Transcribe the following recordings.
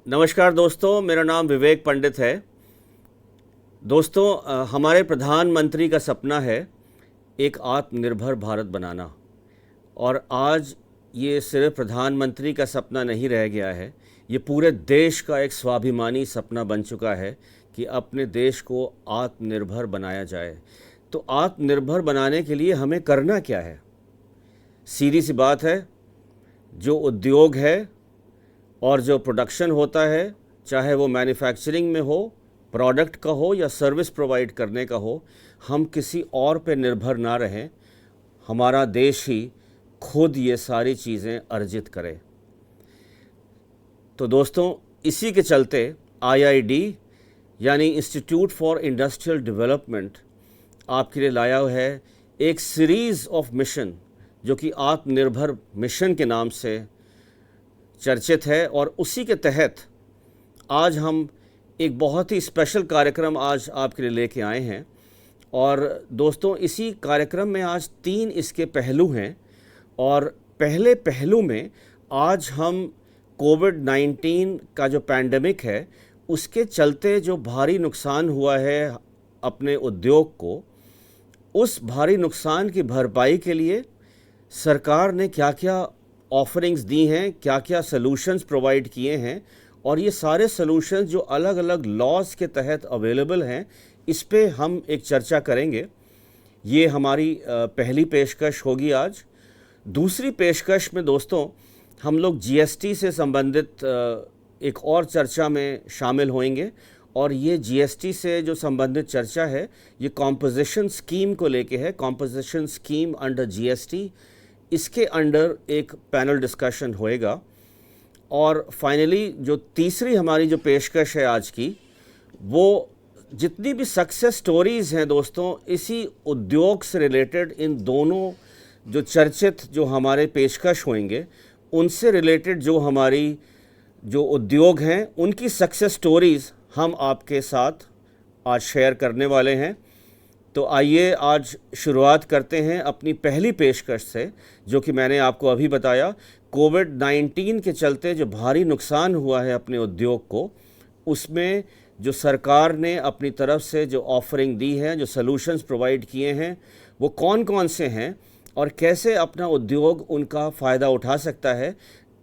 नमस्कार दोस्तों, मेरा नाम विवेक पंडित है। दोस्तों, हमारे प्रधानमंत्री का सपना है एक आत्मनिर्भर भारत बनाना। और आज ये सिर्फ प्रधानमंत्री का सपना नहीं रह गया है, ये पूरे देश का एक स्वाभिमानी सपना बन चुका है कि अपने देश को आत्मनिर्भर बनाया जाए। तो आत्मनिर्भर बनाने के लिए हमें करना क्या है? सीधी सी बात है, जो उद्योग है और जो प्रोडक्शन होता है, चाहे वो मैन्युफैक्चरिंग में हो, प्रोडक्ट का हो या सर्विस प्रोवाइड करने का हो, हम किसी और पे निर्भर ना रहें। हमारा देश ही खुद ये सारी चीज़ें अर्जित करे। तो दोस्तों, इसी के चलते IID यानी इंस्टीट्यूट फॉर इंडस्ट्रियल डेवलपमेंट आपके लिए लाया है एक सीरीज़ ऑफ मिशन, जो कि आत्मनिर्भर मिशन के नाम से चर्चित है। और उसी के तहत आज हम एक बहुत ही स्पेशल कार्यक्रम आज आपके लिए लेके आए हैं। और दोस्तों, इसी कार्यक्रम में आज 3 इसके पहलू हैं। और पहले पहलू में आज हम कोविड-19 का जो पैंडेमिक है, उसके चलते जो भारी नुकसान हुआ है अपने उद्योग को, उस भारी नुकसान की भरपाई के लिए सरकार ने क्या क्या ऑफरिंग्स दी हैं, क्या क्या सॉल्यूशंस प्रोवाइड किए हैं, और ये सारे सॉल्यूशंस जो अलग अलग लॉज के तहत अवेलेबल हैं, इस पे हम एक चर्चा करेंगे। ये हमारी पहली पेशकश होगी आज। दूसरी पेशकश में दोस्तों, हम लोग GST से संबंधित एक और चर्चा में शामिल होंगे। और ये GST से जो संबंधित चर्चा है, ये कॉम्पोजिशन स्कीम को लेके है, कॉम्पोजिशन स्कीम अंडर GST। इसके अंडर एक पैनल डिस्कशन होएगा। और फाइनली जो तीसरी हमारी जो पेशकश है आज की, वो जितनी भी सक्सेस स्टोरीज़ हैं दोस्तों, इसी उद्योग से रिलेटेड, इन दोनों जो चर्चित जो हमारे पेशकश होंगे, उनसे रिलेटेड जो हमारी जो उद्योग हैं, उनकी सक्सेस स्टोरीज़ हम आपके साथ आज शेयर करने वाले हैं। तो आइए आज शुरुआत करते हैं अपनी पहली पेशकश से, जो कि मैंने आपको अभी बताया। कोविड-19 के चलते जो भारी नुकसान हुआ है अपने उद्योग को, उसमें जो सरकार ने अपनी तरफ से जो ऑफरिंग दी है, जो सॉल्यूशंस प्रोवाइड किए हैं, वो कौन कौन से हैं और कैसे अपना उद्योग उनका फ़ायदा उठा सकता है,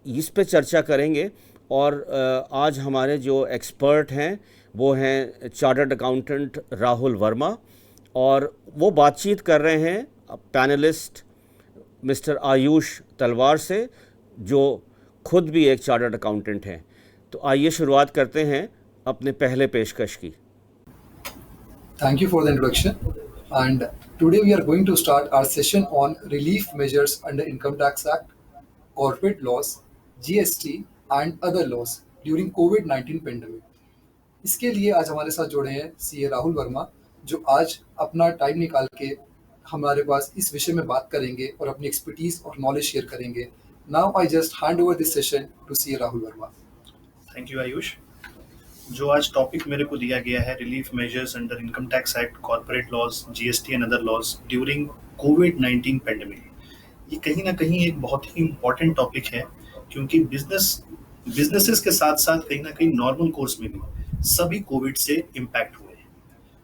इस पे चर्चा करेंगे। और आज हमारे जो एक्सपर्ट हैं वो हैं चार्टर्ड अकाउंटेंट राहुल वर्मा, और वो बातचीत कर रहे हैं पैनलिस्ट मिस्टर आयुष तलवार से, जो खुद भी एक चार्टर्ड अकाउंटेंट हैं। तो आइए शुरुआत करते हैं अपने पहले पेशकश की। Thank you for the introduction. And today we are going to start our session on relief measures under Income Tax Act, corporate laws, GST and other laws during COVID-19 pandemic. इसके लिए आज हमारे साथ जुड़े हैं CA राहुल वर्मा, जो आज अपना टाइम निकाल के हमारे पास इस विषय में बात करेंगे और अपनी एक्सपर्टीज और नॉलेज शेयर करेंगे। Now I just hand over this session to CA Rahul Verma. Thank you Ayush. जो आज टॉपिक मेरे को दिया गया है, relief measures under income tax act, corporate laws, GST and other laws during कोविड-19 पेंडेमिक, ये कहीं ना कहीं एक बहुत ही इम्पोर्टेंट टॉपिक है, क्योंकि बिजनेसेस के साथ साथ कहीं ना कहीं नॉर्मल कोर्स में भी सभी कोविड से इम्पैक्ट हुए हैं।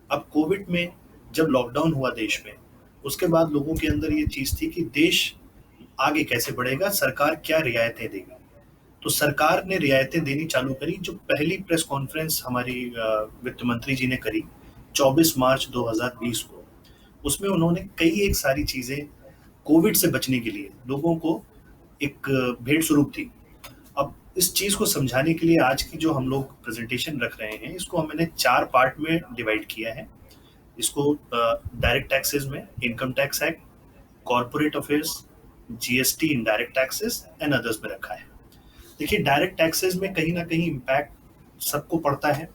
अब कोविड में जब लॉकडाउन हुआ देश में, उसके बाद लोगों के अंदर ये चीज़ थी कि देश आगे कैसे बढ़ेगा, सरकार क्या रियायतें देगी। तो सरकार ने रियायतें देनी चालू करी। जो पहली प्रेस कॉन्फ्रेंस हमारी वित्त मंत्री जी ने करी 24 मार्च 2020 को, उसमें उन्होंने कई एक सारी चीज़ें कोविड से बचने के लिए लोगों को एक भेंट स्वरूप थी। अब इस चीज़ को समझाने के लिए आज की जो हम लोग प्रेजेंटेशन रख रहे हैं, इसको हमने 4 पार्ट में डिवाइड किया है। इसको डायरेक्ट टैक्सेस में income tax act, corporate affairs, GST indirect taxes and others में रखा है। देखिए, डायरेक्ट टैक्सेस में कहीं ना कहीं इम्पैक्ट सबको पड़ता है।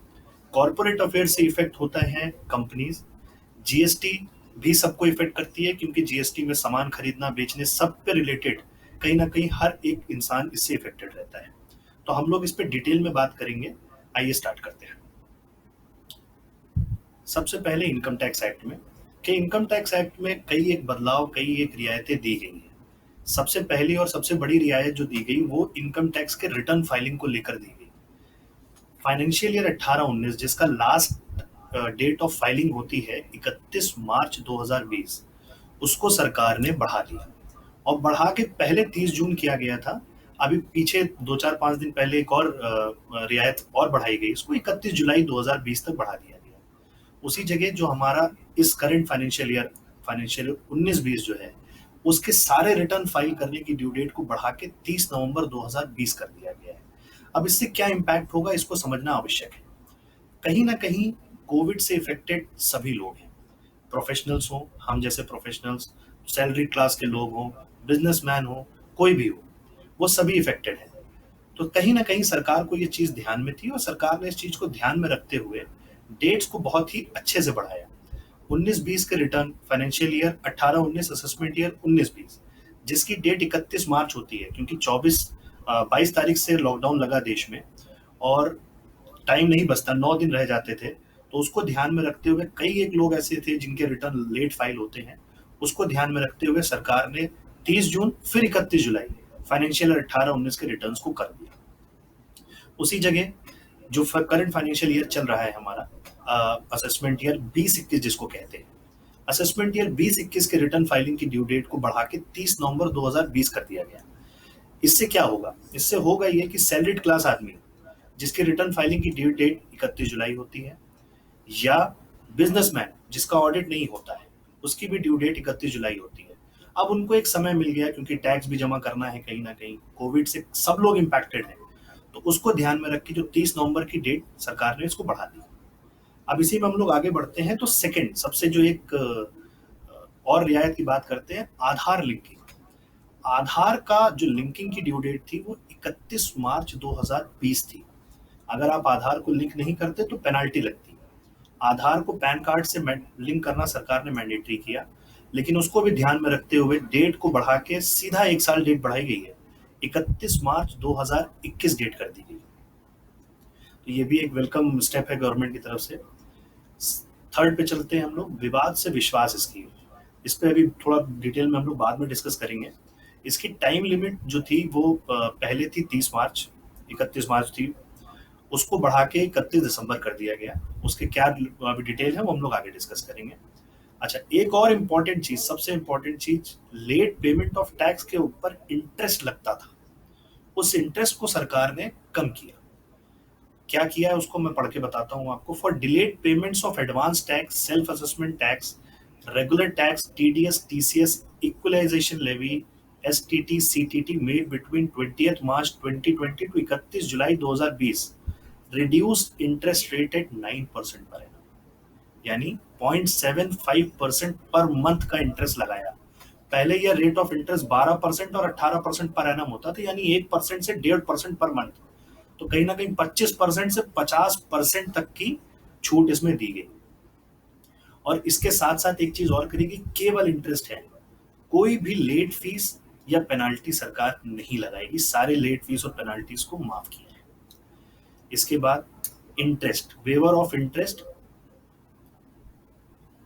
कॉर्पोरेट अफेयर से इफेक्ट होता है कंपनीज। GST भी सबको इफेक्ट करती है, क्योंकि GST में सामान खरीदना बेचने सब पे रिलेटेड कहीं ना कहीं हर एक इंसान इससे इफेक्टेड रहता है। तो हम लोग इस पे डिटेल में बात करेंगे। आइए स्टार्ट करते हैं। सबसे पहले इनकम टैक्स एक्ट में, कि इनकम टैक्स एक्ट में कई एक बदलाव, कई एक रियायतें दी गई हैं। सबसे पहली और सबसे बड़ी रियायत जो दी गई, वो इनकम टैक्स के रिटर्न फाइलिंग को लेकर दी गई। फाइनेंशियल ईयर 18-19 जिसका लास्ट डेट ऑफ फाइलिंग होती है 31 मार्च 2020, उसको सरकार ने बढ़ा दिया और बढ़ा के पहले 30 जून किया गया था। अभी पीछे 2-4-5 दिन पहले एक और रियायत और बढ़ाई गई, इसको 31 जुलाई 2020 तक बढ़ा दिया गया। उसी जगह जो हमारा इस करंट फाइनेंशियल 19-20 जो है, उसके सारे रिटर्न फाइल करने की ड्यू डेट को बढ़ा के 30 नवंबर 2020 कर दिया गया है। अब इससे क्या इम्पैक्ट होगा इसको समझना आवश्यक है। कहीं ना कहीं कोविड से इफेक्टेड सभी लोग हैं, प्रोफेशनल्स हो, हम जैसे प्रोफेशनल्स, सैलरी क्लास के लोग हों, बिजनेसमैन हो, कोई भी हो, वो सभी इफेक्टेड हैं। तो कहीं ना कहीं सरकार को ये चीज़ ध्यान में थी और सरकार ने इस चीज़ को ध्यान में रखते हुए डेट्स को बहुत ही अच्छे से बढ़ाया। 19-20 के return financial year 18-19 assessment year 19-20 जिसकी डेट 31 मार्च होती है, क्योंकि 22 तारीख से लॉकडाउन लगा देश में और टाइम नहीं बचता, 9 दिन रह जाते थे, तो उसको ध्यान में रखते हुए कई एक लोग ऐसे थे जिनके रिटर्न लेट फाइल होते हैं, उसको ध्यान में रखते हुए सरकार ने 30 जून फिर 31 जुलाई फाइनेंशियल 18-19 के रिटर्न्स को कर दिया। उसी जगह जो करंट फाइनेंशियल ईयर चल रहा है हमारा, असेसमेंट ईयर 20-21 जिसको कहते हैं, असेसमेंट ईयर 20-21 के रिटर्न फाइलिंग की ड्यू डेट को बढ़ा के 30 नवंबर 2020 कर दिया गया। इससे क्या होगा? इससे होगा ये कि सैलरीड क्लास आदमी जिसकी रिटर्न फाइलिंग की ड्यू डेट 31 जुलाई होती है, या बिजनेसमैन जिसका ऑडिट नहीं होता है, उसकी भी ड्यू डेट 31 जुलाई होती है। अब उनको एक समय मिल गया, क्योंकि टैक्स भी जमा करना है, कहीं ना कहीं कोविड से सब लोग इम्पैक्टेड हैं, तो उसको ध्यान में रख के जो 30 नवंबर की डेट सरकार ने इसको बढ़ा दी। अब इसी में हम लोग आगे बढ़ते हैं, तो सेकंड सबसे जो एक और रियायत की बात करते हैं, आधार लिंकिंग। आधार का जो लिंकिंग की ड्यू डेट थी वो 31 मार्च 2020 थी। अगर आप आधार को लिंक नहीं करते तो पेनाल्टी लगती है। आधार को पैन कार्ड से लिंक करना सरकार ने मैंडेटरी किया, लेकिन उसको भी ध्यान में रखते हुए डेट को बढ़ा के सीधा 1 साल डेट बढ़ाई गई है, 31 मार्च 2021 डेट कर दी गई। तो ये भी एक वेलकम स्टेप है गवर्नमेंट की तरफ से। थर्ड पे चलते हैं हम लोग, विवाद से विश्वास स्कीम। इस पे अभी थोड़ा डिटेल में हम लोग बाद में डिस्कस करेंगे। इसकी टाइम लिमिट जो थी वो पहले थी 30 मार्च, 31 मार्च थी, उसको बढ़ा के 31 दिसंबर कर दिया गया। उसके क्या अभी डिटेल है वो हम लोग आगे डिस्कस करेंगे। अच्छा, एक और इम्पॉर्टेंट चीज, सबसे इम्पॉर्टेंट चीज, लेट पेमेंट ऑफ टैक्स के ऊपर इंटरेस्ट लगता था, उस इंटरेस्ट को सरकार ने कम किया। क्या किया है उसको मैं पढ़ के बताता हूँ आपको। For delayed payments of advance tax, self assessment tax, regular tax, TDS, TCS, equalisation levy, STT, CTT made between 20 March 2020 to 31 July 2020, reduced interest rate at 9% per annum, यानी 0.75% पर मंथ का इंटरेस्ट लगाया। पहले यह rate of interest 12% और 18% per annum होता था, यानी 1% से 1.5% पर मंथ। तो कहीं ना कहीं 25% से 50% तक की छूट इसमें दी गई। और इसके साथ साथ एक चीज और करेगी, केवल इंटरेस्ट है, कोई भी लेट फीस या पेनाल्टी सरकार नहीं लगाएगी, सारे लेट फीस और पेनाल्टीज को माफ किया है। इसके बाद interest, waiver of interest,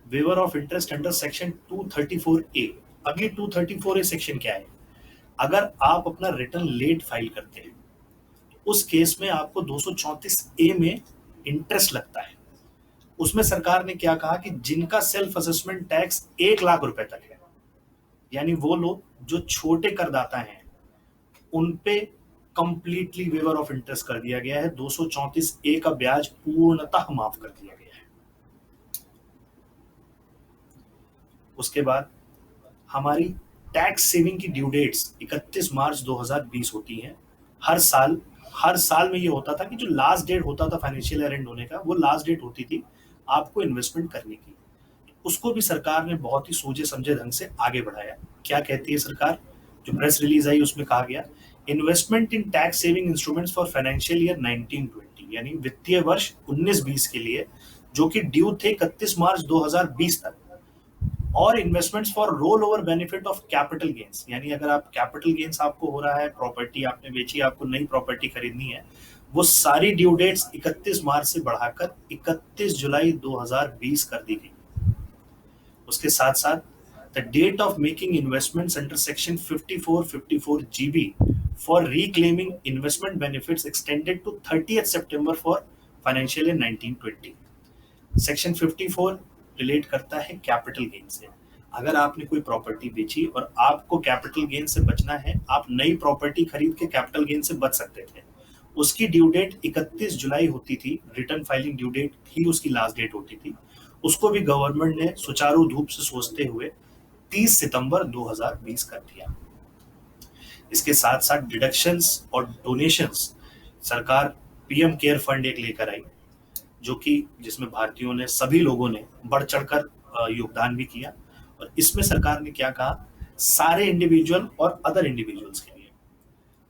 waiver of interest under section 234A। अब ये 234A सेक्शन क्या है? अगर आप अपना रिटर्न लेट फाइल करते हैं, उस केस में आपको 234A में इंटरेस्ट लगता है। उसमें सरकार ने क्या कहा कि जिनका सेल्फ असेसमेंट टैक्स 1 लाख रुपए तक है, यानी वो लोग जो छोटे करदाता हैं, उन पे कंप्लीटली वेवर ऑफ इंटरेस्ट कर दिया गया है। 234A का ब्याज पूर्णतः माफ कर दिया गया है। उसके बाद हमारी टैक्स सेविंग की ड्यू डेट्स 31 मार्च 2020 होती हैं। हर साल में ये होता था कि जो लास्ट डेट होता था फाइनेंशियल ईयर एंड होने का, वो लास्ट डेट होती थी आपको इन्वेस्टमेंट करने की। उसको भी सरकार ने बहुत ही सोचे समझे ढंग से आगे बढ़ाया। क्या कहती है सरकार? जो प्रेस रिलीज आई उसमें कहा गया, investment in tax saving instruments for financial year 1920, यानी वित्तीय वर्ष 19-20 के लिए, जो कि ड्यू थे 31 मार्च 2020 तक, और investments for roll over benefit of capital gains, यानी अगर आप कैपिटल गेन्स आपको हो रहा है, प्रॉपर्टी आपने बेची, आपको नई प्रॉपर्टी खरीदनी है, वो सारी ड्यू डेट्स 31 मार्च से बढ़ाकर 31 जुलाई 2020 कर दी गई। उसके साथ साथ the date of making investments under section 54-54 GB for reclaiming investment benefits extended to 30th September for financial year 1920. Section 54 relate करता है कैपिटल गेन से। अगर आपने कोई प्रॉपर्टी बेची और आपको कैपिटल गेन से बचना है, आप नई प्रॉपर्टी खरीद के कैपिटल गेन से बच सकते थे। उसकी ड्यू डेट 31 जुलाई होती थी, रिटर्न फाइलिंग ड्यू डेट ही उसकी लास्ट डेट होती थी। उसको भी गवर्नमेंट ने सुचारू रूप से सोचते हुए 30 सितंबर 2020 कर दिया। इसके साथ साथ डिडक्शंस और डोनेशंस सरकार पीएम केयर फंड एक लेकर आई, जो कि जिसमें भारतीयों ने, सभी लोगों ने बढ़ चढ़कर योगदान भी किया। और इसमें सरकार ने क्या कहा, सारे इंडिविजुअल और अदर इंडिविजुअल्स के लिए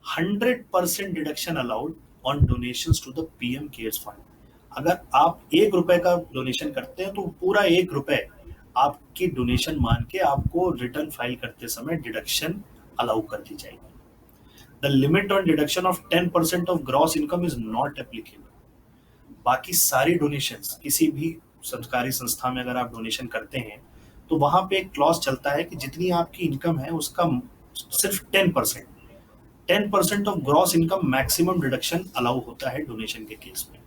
100% deduction allowed on donations to the PM cares fund. अगर आप 1 रुपए का डोनेशन करते हैं तो पूरा 1 रुपए आपकी डोनेशन मान के आपको रिटर्न फाइल करते समय डिडक्शन अलाउ कर दी जाएगी। The limit on deduction of 10% of gross income is not applicable. बाकी सारी डोनेशंस, किसी भी सरकारी संस्था में अगर आप डोनेशन करते हैं तो वहां पे एक क्लॉज चलता है कि जितनी आपकी इनकम है उसका सिर्फ 10% of gross income maximum deduction allow होता है डोनेशन के केस में।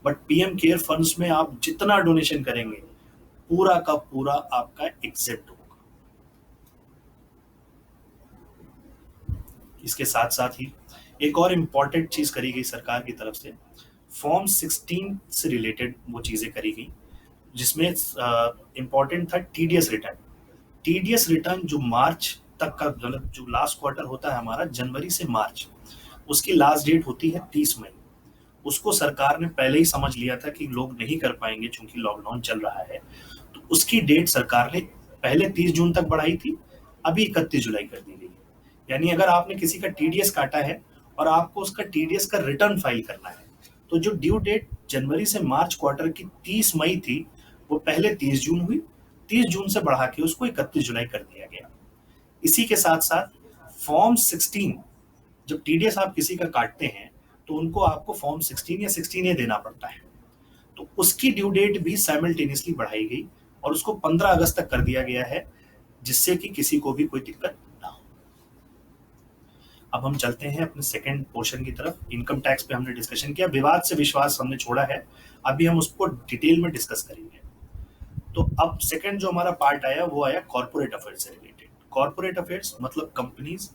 बट पीएम केयर फंड्स में आप जितना डोनेशन करेंगे पूरा का पूरा आपका एक्सेप्ट होगा। इसके साथ साथ ही एक और इम्पॉर्टेंट चीज करी गई सरकार की तरफ से, फॉर्म 16 से रिलेटेड वो चीजें करी गई, जिसमें इम्पॉर्टेंट था टीडीएस रिटर्न। टीडीएस रिटर्न जो मार्च तक का, मतलब जो लास्ट क्वार्टर होता है हमारा जनवरी से मार्च, उसकी लास्ट डेट होती है 30 मई। उसको सरकार ने पहले ही समझ लिया था कि लोग नहीं कर पाएंगे चूंकि लॉकडाउन चल रहा है, तो उसकी डेट सरकार ने पहले 30 जून तक बढ़ाई थी, अभी 31 जुलाई कर दी गई। यानी अगर आपने किसी का टीडीएस काटा है और आपको उसका टीडीएस का रिटर्न फाइल करना है, तो जो ड्यू डेट जनवरी से मार्च क्वार्टर की 30 मई थी, वो पहले 30 जून हुई, 30 जून से बढ़ा के उसको 31 जुलाई कर दिया गया। इसी के साथ साथ फॉर्म 16, जब टीडीएस आप किसी का काटते हैं तो उनको आपको फॉर्म 16 या 16A देना पड़ता है, तो उसकी ड्यू डेट भी साइमल्टेनियसली बढ़ाई गई और उसको 15 अगस्त तक कर दिया गया है, जिससे कि किसी को भी कोई दिक्कत ना हो। अब हम चलते हैं अपने सेकंड पोर्शन की तरफ। इनकम टैक्स पे हमने डिस्कशन किया, विवाद से विश्वास हमने छोड़ा है, अभी हम उसको डिटेल में डिस्कस करेंगे। तो अब सेकंड जो हमारा पार्ट आया वो आया कॉर्पोरेट अफेयर्स से रिलेटेड। कॉर्पोरेट अफेयर्स मतलब कंपनीज,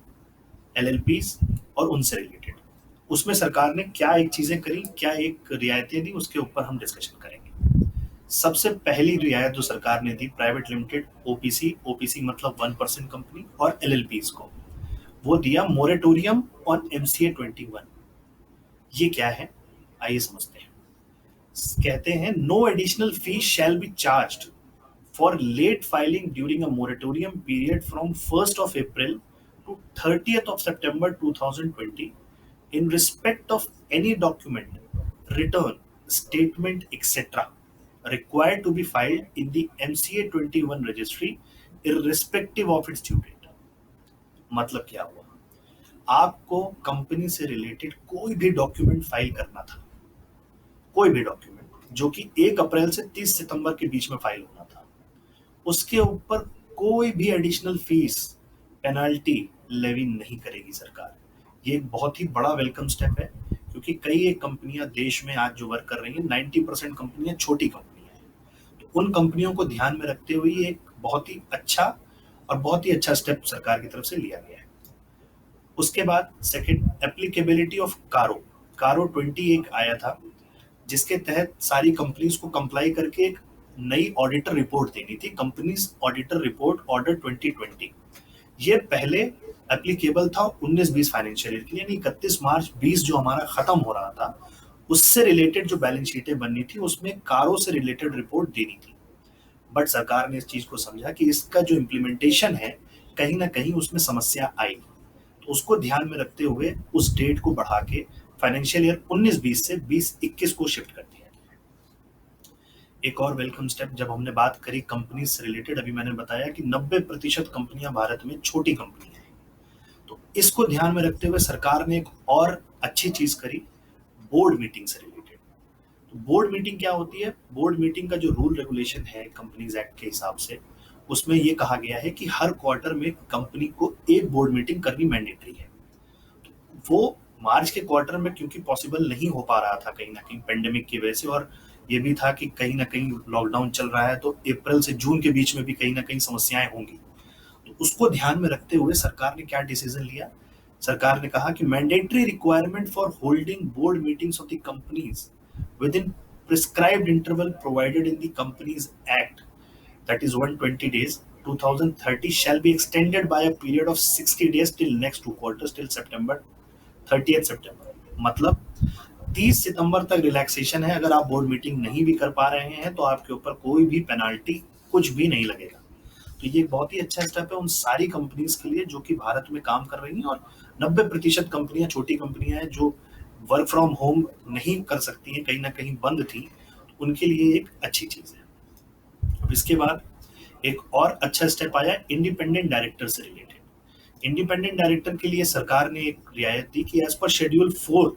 एलएलपीज और उनसे रिलेटेड। उसमें सरकार ने क्या एक चीजें करी, क्या एक रियायतें दी, उसके ऊपर हम डिस्कशन करेंगे। सबसे पहली रियायत जो सरकार ने दी प्राइवेट लिमिटेड, ओपीसी, ओपीसी मतलब 1% कंपनी, और एलएलपीज को, वो दिया मोरेटोरियम ऑन एमसीए 21। ये क्या है आइए समझते हैं। कहते हैं no additional fee shall be charged for late filing during a moratorium period from 1st of April to 30th of September 2020 in respect of any document, return, statement, etc. required to be filed in the MCA 21 registry irrespective of its due date। मतलब क्या हुआ, आपको company से related कोई भी document file करना था, कोई भी डॉक्यूमेंट जो कि 1 अप्रैल से 30 सितंबर के बीच में फाइल होना था, उसके ऊपर कोई भी एडिशनल फीस, पेनल्टी लेवी नहीं करेगी सरकार। ये एक बहुत ही बड़ा वेलकम स्टेप है, क्योंकि कई एक कंपनियां देश में आज जो वर्क कर रही हैं, 90% कंपनियां छोटी कंपनियां हैं, तो उन कंपनियों को ध्यान में रखते हुए ये एक बहुत ही अच्छा और बहुत ही अच्छा स्टेप सरकार की तरफ से लिया गया है। उसके बाद सेकंड, एप्लीकेबिलिटी ऑफ कारो 20 एक आया था, जिसके तहत सारी कंपनीज को कंप्लाई करके एक नई ऑडिटर रिपोर्ट देनी थी, कंपनीज ऑडिटर रिपोर्ट ऑर्डर 2020। ये पहले एप्लीकेबल था 19-20 फाइनेंशियल ईयर के लिए, यानी 31 मार्च 20 जो हमारा खत्म हो रहा था, उससे रिलेटेड जो बैलेंस शीटें बननी थी उसमें कारो से रिलेटेड रिपोर्ट देनी थी। बट सरकार ने इस चीज को समझा कि इसका जो इम्प्लीमेंटेशन है कहीं ना कहीं उसमें समस्या आएगी, तो उसको ध्यान में रखते हुए उस डेट को बढ़ा के फाइनेंशियल ईयर 19-20 से 20-21 को शिफ्ट कर दिया गया। एक और वेलकम स्टेप, जब हमने बात करी कंपनी से रिलेटेड, अभी मैंने बताया कि 90% कंपनियां भारत में छोटी कंपनियां हैं, तो इसको ध्यान में रखते हुए सरकार ने एक और अच्छी चीज करी, बोर्ड मीटिंग से रिलेटेड। तो बोर्ड मीटिंग क्या होती है, बोर्ड मीटिंग का जो रूल रेगुलेशन है कंपनीज एक्ट के हिसाब से, उसमें यह कहा गया है कि हर क्वार्टर में कंपनी को एक बोर्ड मीटिंग करनी मैंडेटरी है। वो मार्च के क्वार्टर में क्योंकि पॉसिबल नहीं हो पा रहा था कहीं ना कहीं पेंडेमिक की वजह से, और ये भी था कि कहीं ना कहीं लॉकडाउन चल रहा है, तो अप्रैल से जून के बीच में भी कहीं ना कहीं समस्याएं होंगी। तो उसको ध्यान में रखते हुए सरकार ने क्या डिसीजन लिया? सरकार ने कहा कि mandatory requirement for holding board meetings of the companies with in prescribed interval provided in the companies act, that is 120 days 2030, shall be extended by a period of 60 days till next 2 quarters till September 30th September। मतलब 30 सितंबर तक relaxation है। अगर आप board meeting नहीं भी कर पा रहे हैं तो आपके ऊपर कोई भी पेनाल्टी कुछ भी नहीं लगेगा। तो ये बहुत ही अच्छा स्टेप है उन सारी कंपनीज के लिए जो कि भारत में काम कर रही हैं, और 90% कंपनियां छोटी कंपनियां हैं जो वर्क फ्रॉम होम नहीं कर सकती हैं, कहीं ना कहीं बंद थी, तो उनके लिए एक अच्छी चीज है। अब इसके बाद एक और अच्छा स्टेप आया इंडिपेंडेंट डायरेक्टर से रिलेटेड। इंडिपेंडेंट डायरेक्टर के लिए सरकार ने एक रियायत दी कि as per schedule 4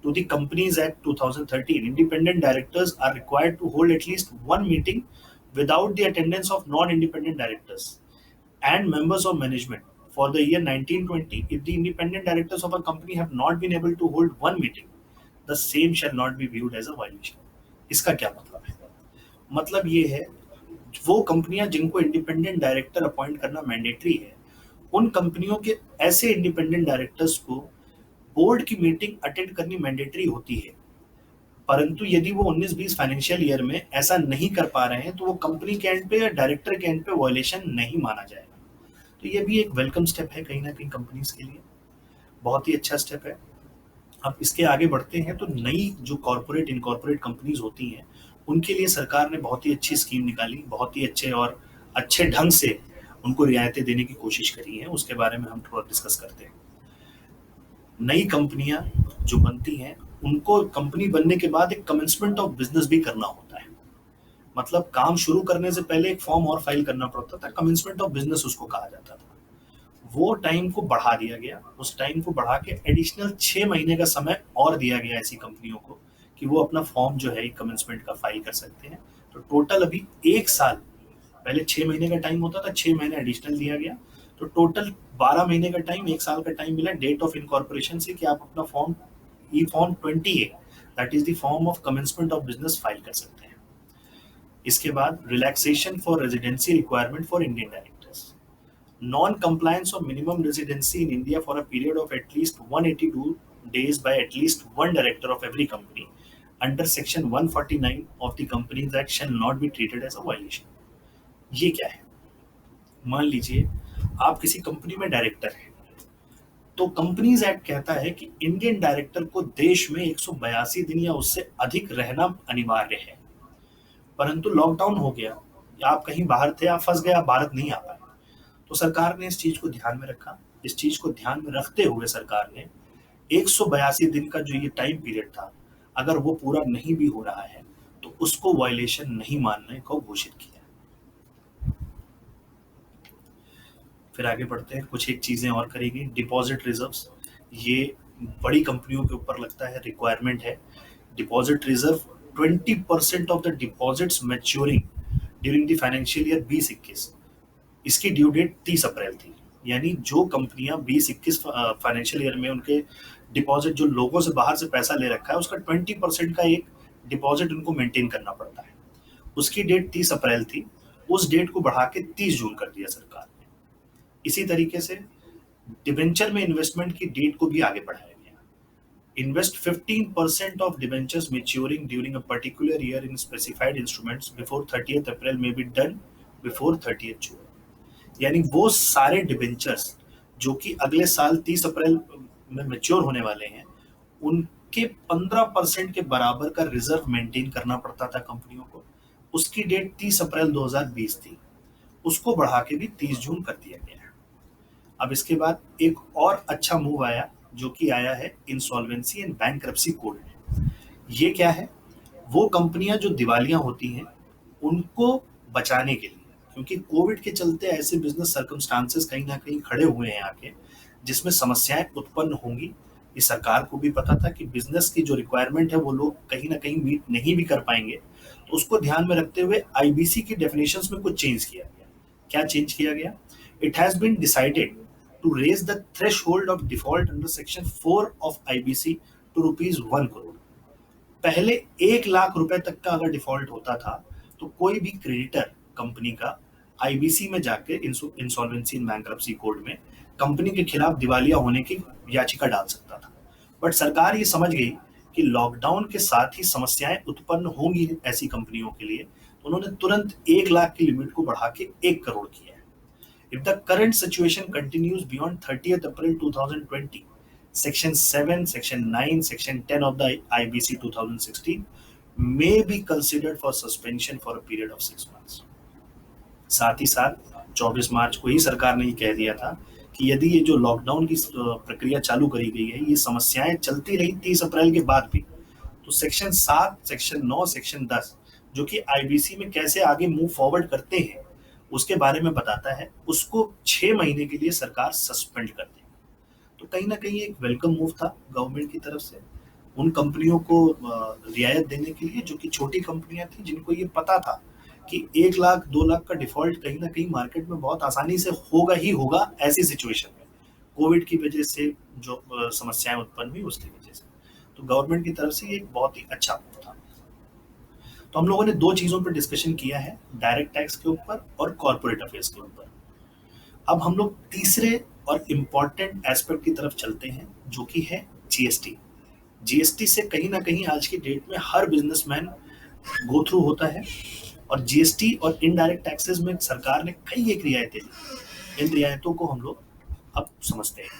to the companies act 2013, independent directors are required to hold at least one meeting without the attendance of non-independent directors and members of management for the year 1920. If the independent directors of a company have not been able to hold one meeting, the same shall not be viewed as a violation। इसका क्या मतलब है? मतलब ये है, वो कंपनियां जिनको इंडिपेंडेंट डायरेक्टर अपॉइंट करना मैंडेटरी है, उन कंपनियों के ऐसे इंडिपेंडेंट डायरेक्टर्स को बोर्ड की मीटिंग अटेंड करनी मैंडेटरी होती है। परंतु यदि वो 19-20 फाइनेंशियल ईयर में ऐसा नहीं कर पा रहे हैं तो वो कंपनी के एंड पे या डायरेक्टर के एंड पे वायलेशन नहीं माना जाएगा। तो ये भी एक वेलकम स्टेप है कहीं ना कहीं कंपनीज के लिए, बहुत ही अच्छा स्टेप है। अब इसके आगे बढ़ते हैं तो नई जो कॉर्पोरेट इनकॉर्पोरेट कंपनीज होती हैं उनके लिए सरकार ने बहुत ही अच्छी स्कीम निकाली, बहुत ही अच्छे और अच्छे ढंग से उनको रियायतें देने की कोशिश करी है। उसके बारे में हम थोड़ा डिस्कस करते हैं। नई कंपनियां जो बनती हैं उनको कंपनी बनने के बाद एक कमेंसमेंट ऑफ बिजनेस भी करना होता है। मतलब काम शुरू करने से पहले एक फॉर्म और फाइल करना पड़ता था, कमेंसमेंट ऑफ बिजनेस उसको कहा जाता था। वो टाइम को बढ़ा दिया गया, उस टाइम को बढ़ा के एडिशनल 6 महीने का समय और दिया गया ऐसी कंपनियों को कि वो अपना फॉर्म जो है कमेंसमेंट का फाइल कर सकते हैं। तो टोटल अभी 1 साल, पहले 6 महीने का टाइम होता था, 6 महीने एडिशनल दिया गया, तो टोटल 12 महीने का टाइम, 1 साल का टाइम मिला डेट ऑफ इनकॉर्पोरेशन से कि आप अपना form E form 20A, that is the form of commencement of business, file कर सकते हैं। इसके बाद relaxation for residency requirement for Indian directors, non compliance of minimum residency in India for a period of at least 182 days by at least one director of every company under section 149 of the Companies Act shall not be treated as a violation। ये क्या है? मान लीजिए आप किसी company में director हैं, तो कंपनीज एक्ट कहता है कि इंडियन डायरेक्टर को देश में 182 दिन या उससे अधिक रहना अनिवार्य है। परंतु लॉकडाउन हो गया या आप कहीं बाहर थे, आप फंस गए, आप भारत नहीं आ पाए, तो सरकार ने इस चीज को ध्यान में रखा। इस चीज को ध्यान में रखते हुए सरकार ने 182 दिन का जो ये टाइम पीरियड था, अगर वो पूरा नहीं भी हो रहा है तो उसको वायलेशन नहीं मानने को घोषित किया। फिर आगे बढ़ते हैं, कुछ एक चीजें और करेंगे। डिपॉजिट रिजर्व्स, ये बड़ी कंपनियों के ऊपर लगता है रिक्वायरमेंट है। Deposit reserve 20% of the deposits maturing during the financial year 2021, इसकी ड्यू डेट 30 अप्रैल थी। यानी जो कंपनियां 2021 फाइनेंशियल ईयर में उनके डिपॉजिट जो लोगों से बाहर से पैसा ले रखा है उसका 20% का एक डिपॉजिट उनको मेंटेन करना पड़ता है, उसकी डेट 30 अप्रैल थी, उस डेट को बढ़ा के 30 जून कर दिया सरकार ने। इसी तरीके से डिबेंचर में इन्वेस्टमेंट की डेट को भी आगे बढ़ाया गया। Invest 15% of debentures maturing during a particular year in specified instruments before 30th अप्रैल में बी डन बिफोर 30th जून। यानी वो सारे डिबेंचर्स जो कि अगले साल 30 अप्रैल में मैच्योर होने वाले हैं, उनके 15% के बराबर का रिजर्व मेंटेन करना पड़ता था कंपनियों को। उसकी डेट 30 अप्रैल 2020 थी, उसको बढ़ा के भी 30 जून कर दिया गया है। अब इसके बाद एक और अच्छा मूव आया जो कि आया है इंसॉल्वेंसी एंड बैंक्रप्सी कोड में। ये क्या है? वो कंपनियां जो दिवालियां होती हैं उनको बचाने के लिए, क्योंकि कोविड के चलते ऐसे बिजनेस सर्कमस्टांसेस कहीं ना कहीं खड़े हुए हैं आके, जिसमें समस्याएं उत्पन्न होंगी। ये सरकार को भी पता था कि बिजनेस की जो रिक्वायरमेंट है वो लोग कहीं ना कहीं मीट नहीं भी कर पाएंगे, तो उसको ध्यान में रखते हुए आईबीसी की डेफिनेशंस में कुछ चेंज किया गया। क्या चेंज किया गया? It has been decided to raise the threshold of default under section 4 of IBC to rupees 1 crore। पहले 1 लाख रुपए तक का अगर डिफॉल्ट होता था तो कोई भी क्रेडिटर कंपनी का आईबीसी में जाके इंसॉल्वेंसी इन बैंक्रप्सी कोड में कंपनी के खिलाफ दिवालिया होने की याचिका डाल सकता था। बट सरकार ये समझ गई कि लॉकडाउन के साथ ही समस्याएं उत्पन्न होंगी ऐसी कंपनियों के लिए, तो उन्होंने तुरंत 1 लाख की लिमिट को बढ़ा के 1 करोड़ किया है। If the current situation continues beyond 30th April 2020, Section 7, Section 9, Section 10 of the IBC 2016 may be considered for suspension for a period of 6 months. साथ ही साथ 24 मार्च को ही सरकार ने ये कह दिया था कि यदि ये जो लॉकडाउन की प्रक्रिया चालू करी गई है, ये समस्याएं चलती रही 30 अप्रैल के बाद भी, तो सेक्शन 7, सेक्शन 9, सेक्शन 10 जो कि आईबीसी में कैसे आगे मूव फॉरवर्ड करते हैं उसके बारे में बताता है, उसको 6 महीने के लिए सरकार सस्पेंड कर देगी। तो कहीं ना कहीं एक वेलकम मूव था गवर्नमेंट की तरफ से उन कंपनियों को रियायत देने के लिए जो कि छोटी कंपनियां थी, जिनको ये पता था कि 1 लाख 2 लाख का डिफॉल्ट कहीं ना कहीं मार्केट में बहुत आसानी से होगा ही होगा ऐसी सिचुएशन में, कोविड की वजह से जो समस्याएं उत्पन्न हुई उसकी वजह से। तो गवर्नमेंट की तरफ से ये एक बहुत ही अच्छा मूव था। तो हम लोगों ने 2 चीजों पर डिस्कशन किया है, डायरेक्ट टैक्स के ऊपर और कॉर्पोरेट अफेयर्स के ऊपर। अब हम लोग तीसरे और इम्पॉर्टेंट एस्पेक्ट की तरफ चलते हैं जो कि है जीएसटी। जीएसटी से कहीं ना कहीं आज की डेट में हर बिजनेसमैन गो थ्रू होता है, और जीएसटी और इनडायरेक्ट टैक्सेस में सरकार ने कई एक रियायतें दी। इन रियायतों को हम लोग अब समझते हैं।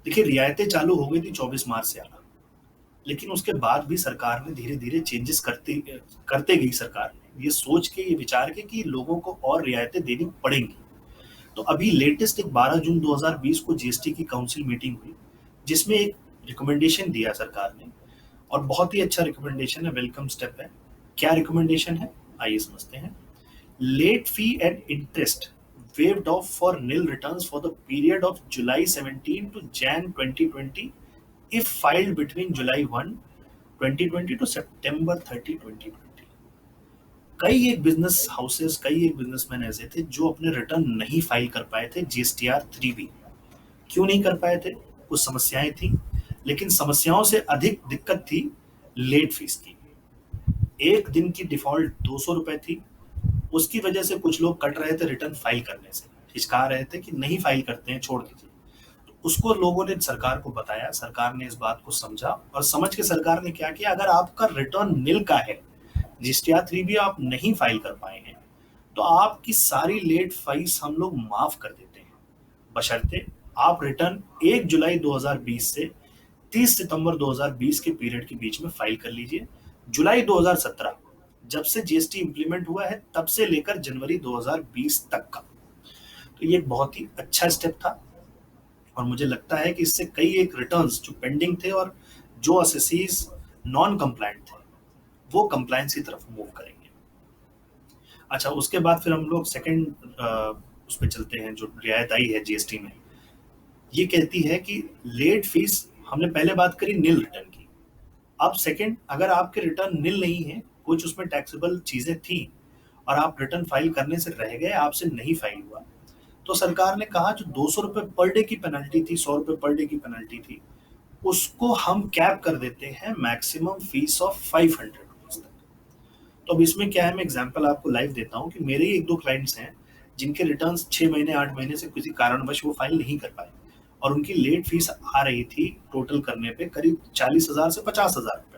देखिए, रियायतें चालू हो गई थी 24 मार्च से आना, लेकिन उसके बाद भी सरकार ने धीरे धीरे चेंजेस करते गई। सरकार ने ये सोच के, ये विचार के कि लोगों को और रियायतें देनी पड़ेंगी। तो अभी लेटेस्ट एक 12 जून 2020 को जीएसटी की काउंसिल मीटिंग हुई, जिसमें एक रिकमेंडेशन दिया सरकार ने, और बहुत ही अच्छा रिकमेंडेशन है, वेलकम स्टेप है। क्या रिकमेंडेशन है, आइए समझते हैं। Late fee and interest waived off for nil returns for the period of July 17 to Jan 2020 if filed between July 1, 2020 to September 30, 2020। कई एक बिजनेस हाउसेस, कई एक बिजनेसमैन ऐसे थे जो अपने रिटर्न नहीं फाइल कर पाए थे जीएसटीआर 3B। क्यों नहीं कर पाए थे? कुछ समस्याएं थी, लेकिन समस्याओं से अधिक दिक्कत थी लेट फीस की। 1 दिन की डिफॉल्ट 200 रुपए थी, उसकी वजह से कुछ लोग कट रहे थे रिटर्न फाइल करने से, हिचका रहे थे कि नहीं फाइल करते हैं, छोड़ दीजिए। तो उसको लोगों ने सरकार को बताया, सरकार ने इस बात को समझा, और समझ के सरकार ने क्या किया, अगर आपका रिटर्न निल का है, जीएसटीआर 3B आप नहीं फाइल कर पाए हैं, तो आपकी सारी लेट फीस हम लोग माफ कर देते हैं, बशर्ते आप रिटर्न 1 जुलाई 2020 से 30 सितंबर 2020 के पीरियड के बीच में फाइल कर लीजिए। जुलाई 2017 जब से जीएसटी इंप्लीमेंट हुआ है तब से लेकर जनवरी 2020 तक का। तो ये बहुत ही अच्छा स्टेप था, और मुझे लगता है कि इससे कई एक रिटर्न्स जो पेंडिंग थे और जो असेसीज नॉन कंप्लायंट थे वो कंप्लायंस की तरफ मूव करेंगे। अच्छा, उसके बाद फिर हम लोग सेकंड उस पर चलते हैं। जो रियायत आई है जीएसटी में, ये कहती है कि लेट फीस, हमने पहले बात करी निल रिटर्न की, अब सेकंड, अगर आपके रिटर्न निल नहीं है, कुछ उसमें टैक्सेबल चीजें थी और आप रिटर्न फाइल करने से रह गए, आपसे नहीं फाइल हुआ, तो सरकार ने कहा जो 200 रुपए पर डे की पेनल्टी थी, 100 रुपए पर डे की पेनल्टी थी, उसको हम कैप कर देते हैं मैक्सिमम फीस ऑफ 500 रुपीज तक। तो अब इसमें क्या है, मैं एग्जांपल आपको लाइव देता हूँ कि मेरे ही 1-2 क्लाइंट्स हैं जिनके रिटर्न्स 6 महीने 8 महीने से किसी कारणवश वो फाइल नहीं कर पाए, और उनकी लेट फीस आ रही थी टोटल करने पे करीब 40,000 से 50,000 रुपए।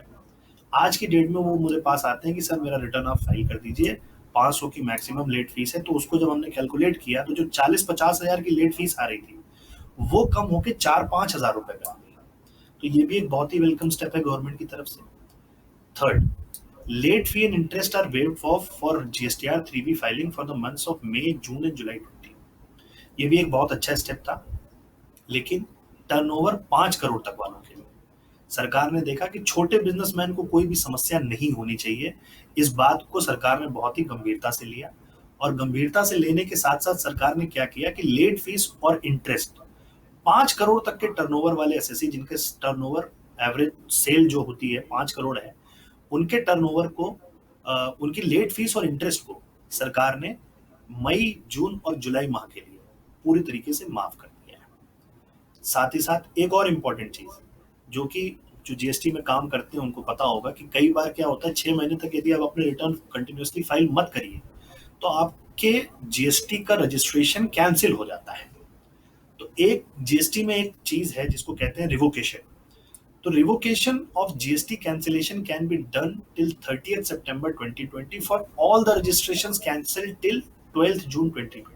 आज की डेट में वो मेरे पास आते हैं कि सर मेरा रिटर्न आप फाइल कर दीजिए, 500 की मैक्सिमम लेट फीस है। तो उसको जब हमने कैलकुलेट किया तो जो 40-50 हजार की लेट फीस आ रही थी वो कम होकर 4-5 हजार रुपए पे आ गई। तो ये भी एक बहुत ही वेलकम स्टेप है गवर्नमेंट की तरफ से। Third, late fee and interest are waived off for GSTR 3B filing for the months of May, June and July 20। ये भी एक बहुत अच्छा स्टेप था, लेकिन टर्नओवर 5 करोड़ तक वालों के लिए सरकार ने देखा कि छोटे बिजनेसमैन को कोई भी समस्या नहीं होनी चाहिए। इस बात को सरकार ने बहुत ही गंभीरता से लिया, और गंभीरता से लेने के साथ साथ सरकार ने क्या किया कि लेट फीस और इंटरेस्ट 5 करोड़ तक के टर्नओवर वाले एसएससी, जिनके टर्नओवर एवरेज सेल जो होती है 5 करोड़ है, उनके टर्नओवर को उनकी लेट फीस और इंटरेस्ट को सरकार ने मई, जून और जुलाई माह के लिए पूरी तरीके से माफ कर दिया है। साथ ही साथ एक और इम्पॉर्टेंट चीज, जो जीएसटी में काम करते हैं उनको पता होगा कि कई बार क्या होता है, 6 महीने तक यदि आप अपने रिटर्न कंटिन्यूसली फाइल मत करिए तो आपके जीएसटी का रजिस्ट्रेशन कैंसिल हो जाता है। तो एक जीएसटी में एक चीज है जिसको कहते हैं रिवोकेशन। तो revocation of GST cancellation can be done till 30th September 2020 for all the registrations cancelled till 12th June 2020।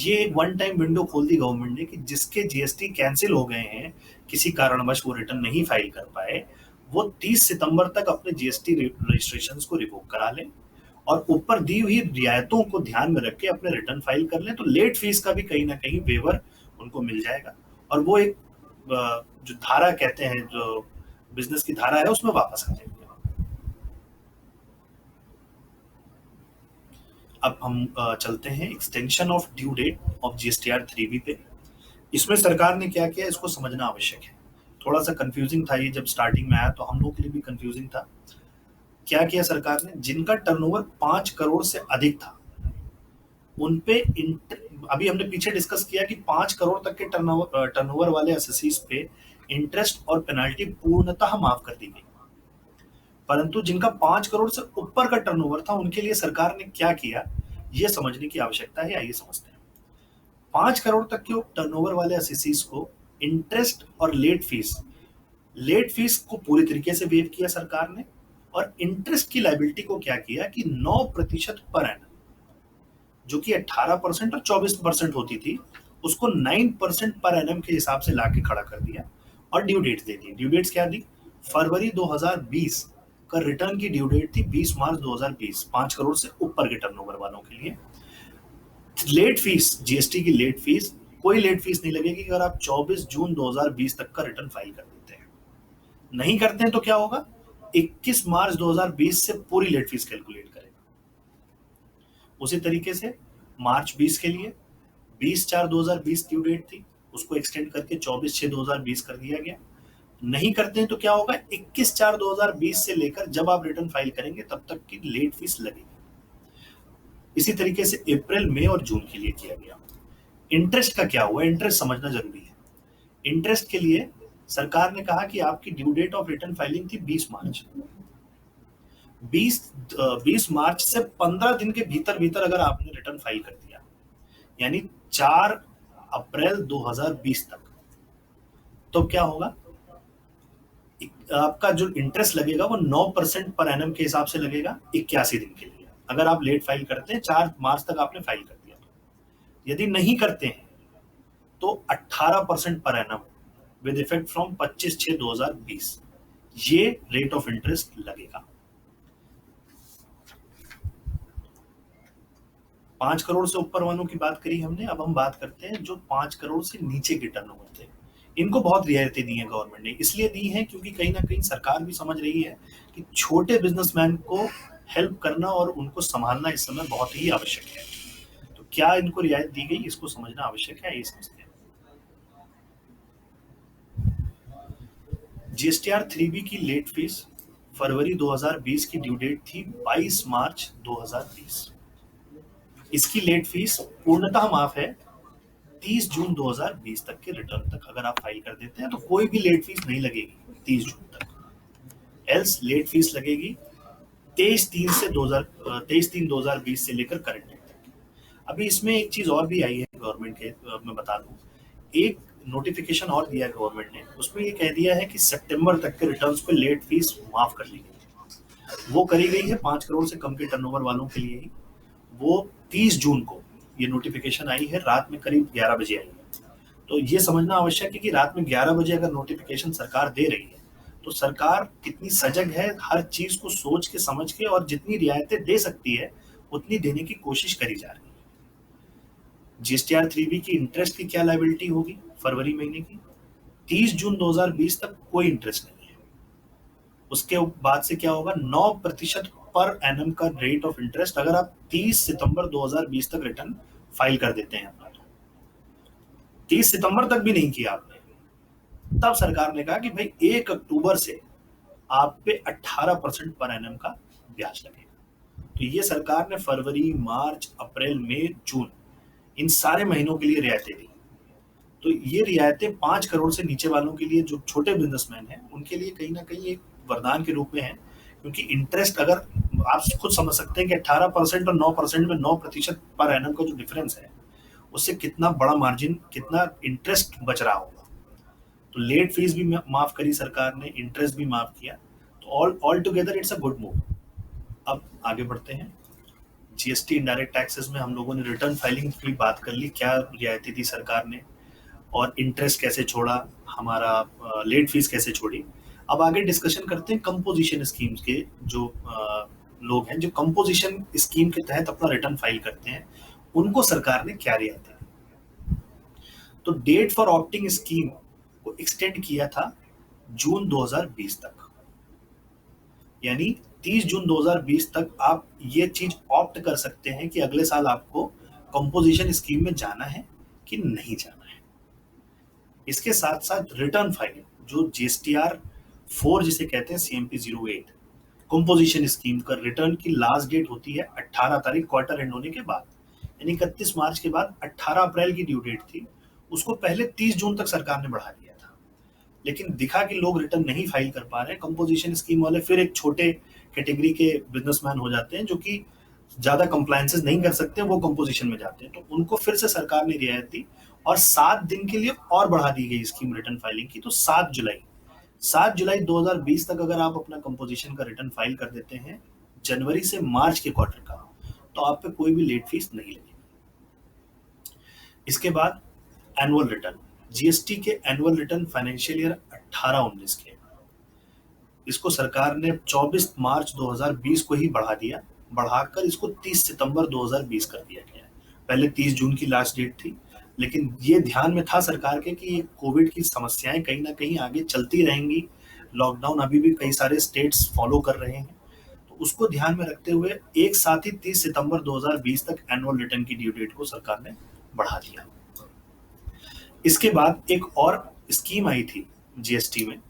ये एक वन टाइम विंडो खोल दी गवर्नमेंट ने कि जिसके जीएसटी कैंसिल हो गए हैं, किसी कारणवश वो रिटर्न नहीं फाइल कर पाए, वो 30 सितंबर तक अपने जीएसटी रजिस्ट्रेशंस को रिवोक करा लें और ऊपर दी हुई रियायतों को ध्यान में रख के अपने रिटर्न फाइल कर लें। तो लेट फीस का भी कहीं ना कहीं वेवर उनको मिल जाएगा और वो एक जो धारा कहते हैं, जो बिजनेस की धारा है, उसमें वापस आ जाएंगे। अब हम चलते हैं extension of due date of GSTR 3B पे। इसमें सरकार ने क्या किया, इसको समझना आवश्यक है। थोड़ा सा कंफ्यूजिंग था ये, जब स्टार्टिंग में आया तो हम लोगों के लिए भी कंफ्यूजिंग था। क्या किया सरकार ने, जिनका टर्नओवर 5 करोड़ से अधिक था उन पे अभी हमने पीछे डिस्कस किया कि 5 करोड़ तक के टर्नओवर वाले एसएससीज पे इंटरेस्ट और पेनल्टी पूर्णतः माफ कर दी गई, परंतु जिनका 5 करोड़ से ऊपर का टर्नओवर था उनके लिए सरकार ने क्या किया, ये समझने की आवश्यकता है। आइए समझते हैं। 5 करोड़ तक के टर्नओवर वाले एसएससीज को इंटरेस्ट और लेट फीस को पूरी तरीके से वेव किया सरकार ने, और इंटरेस्ट की लायबिलिटी को क्या किया कि 9% पर एनम, जो कि 18% और 24% होती थी, उसको 9% पर एनम के हिसाब से लाके खड़ा कर दिया और ड्यू डेट दे दी। ड्यू डेट्स क्या दी, फरवरी 2020 का रिटर्न की ड्यू डेट थी 20 मार्च 2020, 5 करोड़ से ऊपर के टर्नओवर वालों के लिए। लेट फीस, जीएसटी की लेट फीस, कोई लेट फीस नहीं लगेगी अगर आप 24 जून 2020 तक का रिटर्न फाइल कर देते हैं। नहीं करते हैं तो क्या होगा, 21 मार्च 2020 से पूरी लेट फीस कैलकुलेट करेगा। उसी तरीके से मार्च 20 के लिए 20/4/2020 ड्यू डेट थी, उसको एक्सटेंड करके 24/6/2020 कर दिया गया। नहीं करते हैं तो क्या होगा, 21/4/2020 से लेकर जब आप रिटर्न फाइल करेंगे तब तक की लेट फीस लगेगी। इसी तरीके से अप्रैल, मई और जून के लिए किया गया। इंटरेस्ट का क्या हुआ, इंटरेस्ट समझना जरूरी है। इंटरेस्ट के लिए सरकार ने कहा कि आपकी due date of return filing थी 20 मार्च। 20 मार्च से 15 दिन के भीतर भीतर अगर आपने रिटर्न फाइल कर दिया, यानी 4 अप्रैल 2020 तक, तो क्या होगा, आपका जो इंटरेस्ट लगेगा वो 9% पर एनम के हिसाब से लगेगा 81 दिन के लिए। अगर आप लेट फाइल करते हैं, 4 मार्च तक आपने फाइल कर दिया, तो यदि नहीं करते हैं तो 18% per annum with effect from 25/6/2020 ये रेट ऑफ इंटरेस्ट लगेगा। 5 करोड़ से ऊपर वालों की बात करी हमने। अब हम बात करते हैं जो 5 करोड़ से नीचे के टर्नओवर थे। इनको बहुत रियायतें दी हैं गवर्नमेंट ने, इसलिए दी हैं क्योंकि कहीं ना कहीं सरकार भी समझ रही है कि छोटे बिजनेसमैन को हेल्प करना और उनको संभालना इस समय बहुत ही आवश्यक है। तो क्या इनको रियायत दी गई, इसको समझना आवश्यक है, ये समझते हैं। जीएसटीआर 3B की लेट फीस फरवरी 2020 की ड्यू डेट थी 22 मार्च 2020। इसकी लेट फीस पूर्णतः माफ है 30 जून 2020 तक के रिटर्न तक। अगर आप फाइल कर देते हैं तो कोई भी लेट फीस नहीं लगेगी 30 जून तक, एल्स लेट फीस लगेगी 23/3/2020 से लेकर करंट डेट तक। अभी इसमें एक चीज और भी आई है गवर्नमेंट के, मैं बता दूं, एक नोटिफिकेशन और दिया गवर्नमेंट ने, उसमें ये कह दिया है कि सितंबर तक के रिटर्न्स पे लेट फीस माफ कर ली गई। वो करी गई है 5 करोड़ से कम के टर्नओवर वालों के लिए ही। वो 30 जून को ये नोटिफिकेशन आई है, रात में करीब 11 बजे आई है। तो ये समझना आवश्यक है कि रात में 11 बजे अगर नोटिफिकेशन सरकार दे रही है तो सरकार कितनी सजग है, हर चीज को सोच के समझ के, और जितनी रियायतें दे सकती है उतनी देने की कोशिश करी जा रही है। जीएसटीआर 3B की इंटरेस्ट की क्या लायबिलिटी होगी फरवरी महीने की, 30 जून 2020 तक कोई इंटरेस्ट नहीं है। उसके बाद से क्या होगा, 9% पर एनम का रेट ऑफ इंटरेस्ट अगर आप 30 सितंबर 2020 तक रिटर्न फाइल कर देते हैं अपना। तो 30 सितंबर तक भी नहीं किया आपने, तब सरकार ने कहा कि भाई 1 अक्टूबर से आप पे 18% पर एनम का ब्याज लगेगा। तो ये सरकार ने फरवरी, मार्च, अप्रैल, मई, जून इन सारे महीनों के लिए रियायतें दी। तो ये रियायतें 5 करोड़ से नीचे वालों के लिए, जो छोटे बिजनेसमैन हैं, उनके लिए कहीं ना कहीं एक वरदान के रूप में है, क्योंकि इंटरेस्ट अगर आप खुद समझ सकते हैं कि 18% और 9% में 9% पर एनम का जो डिफरेंस है, उससे कितना बड़ा मार्जिन, कितना इंटरेस्ट बच रहा होगा। तो लेट फीस भी माफ करी सरकार ने, इंटरेस्ट भी माफ किया, तो all together it's a good move. अब आगे बढ़ते हैं। जीएसटी इनडायरेक्ट टैक्सेस में हम लोगों ने रिटर्न फाइलिंग की बात कर ली, क्या रियायती दी सरकार ने, और इंटरेस्ट कैसे छोड़ा, हमारा लेट फीस कैसे छोड़ी। अब आगे डिस्कशन करते हैं कंपोजिशन स्कीम्स के। जो लोग हैं जो कंपोजिशन स्कीम के तहत अपना रिटर्न फाइल करते हैं, उनको सरकार ने क्या रियायतें दी। तो डेट फॉर ऑप्टिंग स्कीम को एक्सटेंड किया था जून 2020 तक, यानी 30 जून 2020 तक आप ये चीज ऑप्ट कर सकते हैं कि अगले साल आपको कंपोजिशन स्कीम में जाना है कि नहीं जाना है। इसके साथ साथ रिटर्न फाइलिंग, जो जीएसटीआर 4 जिसे कहते हैं, सीएमपी 08 कंपोजिशन स्कीम का रिटर्न की लास्ट डेट होती है 18 तारीख, क्वार्टर एंड होने के बाद, यानी 31 मार्च के बाद 18 अप्रैल की ड्यू डेट थी। उसको पहले 30 जून तक सरकार ने बढ़ा दिया था, लेकिन दिखा कि लोग रिटर्न नहीं फाइल कर पा रहे हैं। कंपोजिशन स्कीम वाले फिर एक छोटे कैटेगरी के बिजनेसमैन हो जाते हैं, जो कि ज्यादा कंप्लायंसेस नहीं कर सकते, वो कंपोजिशन में जाते हैं, तो उनको फिर से सरकार ने रियायत दी और 7 दिन के लिए और बढ़ा दी गई स्कीम रिटर्न फाइलिंग की। तो 7 जुलाई 2020 तक अगर आप अपना कंपोजिशन का रिटर्न फाइल कर देते हैं जनवरी से मार्च के क्वार्टर का, तो आप पे कोई भी लेट फीस नहीं लगेगी। इसके बाद एनुअल रिटर्न, जीएसटी के एनुअल रिटर्न फाइनेंशियल ईयर 18-19 के, इसको सरकार ने 24 मार्च 2020 को ही बढ़ा दिया, बढ़ाकर इसको 30 सितंबर 2020 कर दिया गया है। पहले 30 जून की लास्ट डेट थी, लेकिन ये ध्यान में था सरकार के कि कोविड की समस्याएं कहीं ना कहीं आगे चलती रहेंगी, लॉकडाउन अभी भी कई सारे स्टेट्स फॉलो कर रहे हैं, तो उसको ध्यान में रखते हुए एक साथ ही 30 सितंबर 2020 तक एनुअल रिटर्न की ड्यू डेट को सरकार ने बढ़ा दिया। इसके बाद एक और स्कीम आई थी जीएसटी में,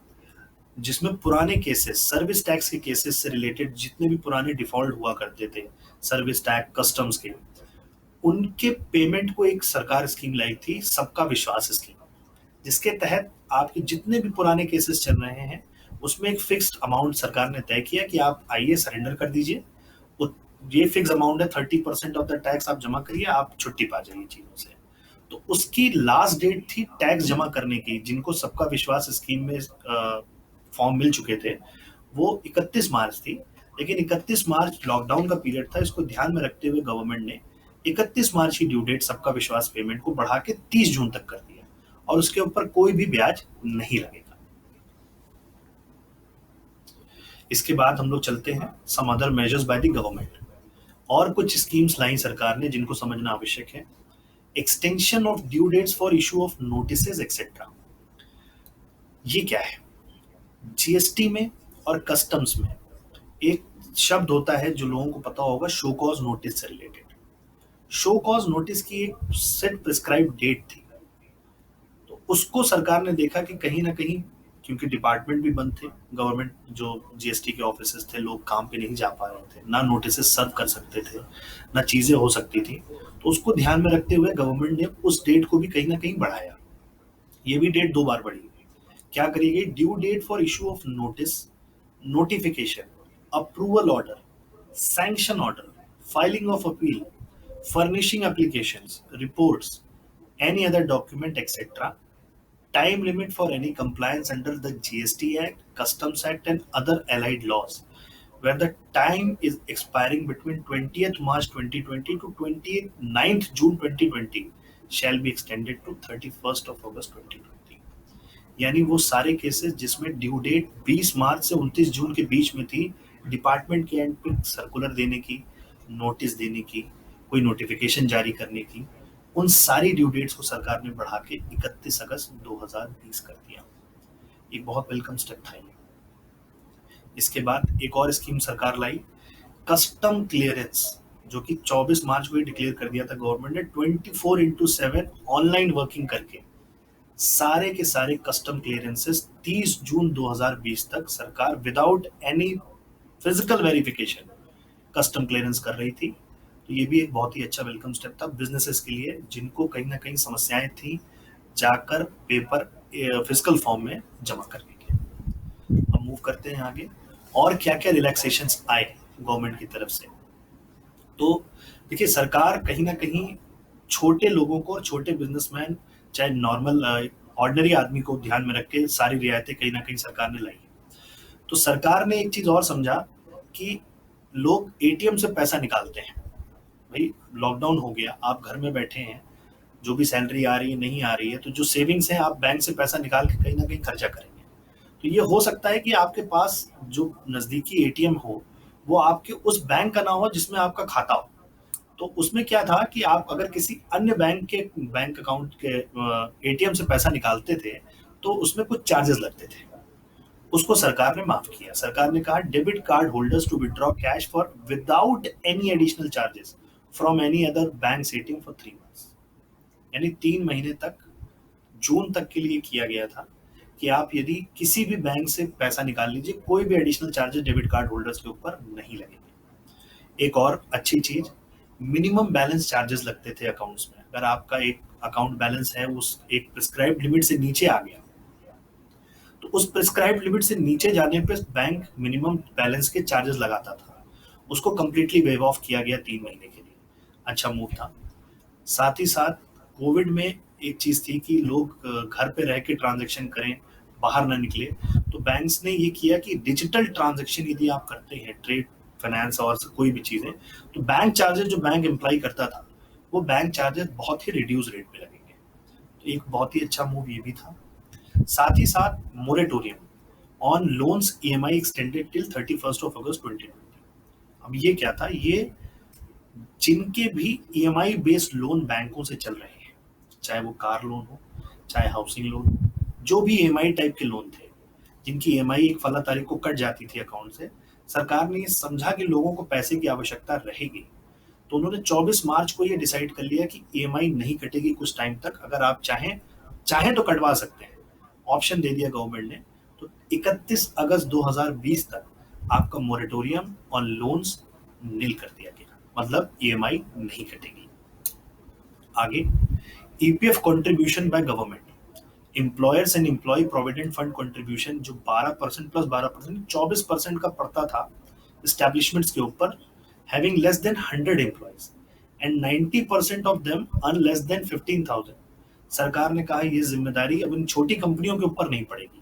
जिसमें पुराने केसेस, सर्विस टैक्स के केसेस से रिलेटेड जितने भी पुराने डिफॉल्ट हुआ करते थे, सर्विस टैक्स, कस्टम्स के, उनके पेमेंट को एक सरकार स्कीम लाई थी, सबका विश्वास स्कीम, जिसके तहत आपके जितने भी पुराने केसेस चल रहे हैं, उसमें एक फिक्स्ड अमाउंट सरकार ने तय किया कि आप आइए सरेंडर कर दीजिए, ये फिक्स अमाउंट है, 30% ऑफ द टैक्स आप जमा करिए, आप छुट्टी पा जाइए चीजों से। तो उसकी लास्ट डेट थी टैक्स जमा करने की, जिनको सबका विश्वास स्कीम में फॉर्म मिल चुके थे, वो 31 मार्च थी, लेकिन 31 मार्च लॉकडाउन का पीरियड था, इसको ध्यान में रखते हुए गवर्नमेंट ने 31 मार्च की ड्यू डेट सबका विश्वास पेमेंट को बढ़ा के 30 जून तक कर दिया, और उसके ऊपर कोई भी ब्याज नहीं लगेगा। इसके बाद हम लोग चलते हैं some other measures by the government, और कुछ स्कीम्स लाई सरकार ने जिनको समझना आवश्यक है। Extension of due dates for issue of notices etcetera. ये क्या है? जीएसटी में और कस्टम्स में एक शब्द होता है जो लोगों को पता होगा, शो कॉज नोटिस से रिलेटेड। शो कॉज नोटिस की एक सेट प्रिस्क्राइब डेट थी, तो उसको सरकार ने देखा कि कहीं ना कहीं, क्योंकि डिपार्टमेंट भी बंद थे, गवर्नमेंट जो जीएसटी के ऑफिसेस थे, लोग काम पे नहीं जा पा रहे थे, ना नोटिस सर्व कर सकते थे, ना चीजें हो सकती थी, तो उसको ध्यान में रखते हुए गवर्नमेंट ने उस डेट को भी कहीं ना कहीं बढ़ाया। ये भी डेट 2 बार बढ़ी। क्या करी गई? Due date for issue of notice, notification, approval order, sanction order, filing of appeal, furnishing applications, reports, any other document, etc. Time limit for any compliance under the GST Act, Customs Act, and other allied laws, where the time is expiring between 20th March 2020 to 29th June 2020, shall be extended to 31st of August 2020. यानी वो सारे cases जिसमें due date 20 मार्च से 29 जून के बीच में थी, department के and पे सर्कुलर देने की, नोटिस देने की, कोई नोटिफिकेशन जारी करने की, उन सारी ड्यू डेट्स को सरकार ने बढ़ा के 31 अगस्त 2020 कर दिया। एक बहुत वेलकम स्टेप था ये। इसके बाद एक और स्कीम सरकार लाई, कस्टम क्लियरेंस, जो कि 24 मार्च को ही डिक्लेयर कर दिया था गवर्नमेंट ने। 24/7 ऑनलाइन वर्किंग करके सारे के सारे कस्टम क्लियरेंसेस 30 जून 2020 तक सरकार without any physical verification custom clearance कर रही थी। तो ये भी एक बहुत ही अच्छा वेलकम स्टेप था बिजनेसेस के लिए, जिनको कहीं ना कहीं समस्याएं थी जाकर पेपर फिजिकल फॉर्म में जमा करने के। अब मूव करते हैं आगे, और क्या क्या रिलैक्सेशंस आए गवर्नमेंट की तरफ से। तो देखिए, सरकार कहीं ना कहीं छोटे लोगों को और छोटे बिजनेसमैन, चाहे नॉर्मल ऑर्डिनरी आदमी को ध्यान में रख के सारी रियायतें कहीं ना कहीं सरकार ने लाई। तो सरकार ने एक चीज और समझा कि लोग एटीएम से पैसा निकालते हैं। भाई, लॉकडाउन हो गया, आप घर में बैठे हैं, जो भी सैलरी आ रही है नहीं आ रही है, तो जो सेविंग्स है आप बैंक से पैसा निकाल के कहीं ना कहीं खर्चा करेंगे। तो ये हो सकता है कि आपके पास जो नजदीकी एटीएम हो वो आपके उस बैंक का ना हो जिसमें आपका खाता हो। तो उसमें क्या था कि आप अगर किसी अन्य बैंक के बैंक अकाउंट के एटीएम से पैसा निकालते थे तो उसमें कुछ चार्जेस लगते थे। उसको सरकार ने माफ किया। सरकार ने कहा debit card holders to withdraw cash for without any additional charges from any other bank ATM for 3 months. यानी 3 महीने तक, जून तक के लिए किया गया था कि आप यदि किसी भी बैंक से पैसा निकाल लीजिए, कोई भी additional charges debit card holders के ऊपर नहीं लगेंगे। एक और अच्छी चीज, मिनिमम बैलेंस चार्जेस लगते थे अकाउंट्स में। अगर आपका एक अकाउंट बैलेंस है उस एक प्रिस्क्राइब्ड लिमिट से नीचे आ गया, तो उस प्रिस्क्राइब्ड लिमिट से नीचे जाने पे बैंक मिनिमम बैलेंस के चार्जेस लगाता था। उसको कंप्लीटली वेव ऑफ किया गया 3 महीने के लिए। अच्छा मूव था। साथ ही साथ कोविड में एक चीज थी कि लोग घर पे रह के ट्रांजेक्शन करें, बाहर ना निकले। तो बैंक्स ने ये किया कि डिजिटल ट्रांजेक्शन यदि आप करते हैं, ट्रेड, फाइनेंस और कोई भी चीजें, तो बैंक चार्जेस जो बैंक एम्प्लॉय करता था वो बैंक चार्जेस बहुत ही रिड्यूस रेट पे लगेंगे। तो एक बहुत ही अच्छा मूव ये भी था। साथ ही साथ moratorium on loans EMI extended till 31 अगस्त 2020। अब ये क्या था, ये जिनके भी ईएमआई बेस्ड लोन बैंकों से चल रहे हैं, चाहे वो कार लोन हो, चाहे हाउसिंग लोन हो, जो भी ईएमआई टाइप के लोन थे, जिनकी ईएमआई एक फला तारीख को कट जाती थी अकाउंट से, सरकार ने ये समझा कि लोगों को पैसे की आवश्यकता रहेगी, तो उन्होंने 24 मार्च को ये डिसाइड कर लिया कि ईएमआई नहीं कटेगी कुछ टाइम तक। अगर आप चाहें चाहें तो कटवा सकते हैं, ऑप्शन दे दिया गवर्नमेंट ने। तो 31 अगस्त 2020 तक आपका मोरेटोरियम ऑन लोन्स नील कर दिया गया, मतलब ईएमआई नहीं कटेगी। आगे, EPF contribution by government, employers and employ provident fund contribution जो 12% प्लस 12%, 24% का पड़ता था एस्टेब्लिशमेंट्स के ऊपर having less than 100 employees and 90% of them earn less than 15,000। सरकार ने कहा ये जिम्मेदारी अब इन छोटी कंपनियों के ऊपर नहीं पड़ेगी,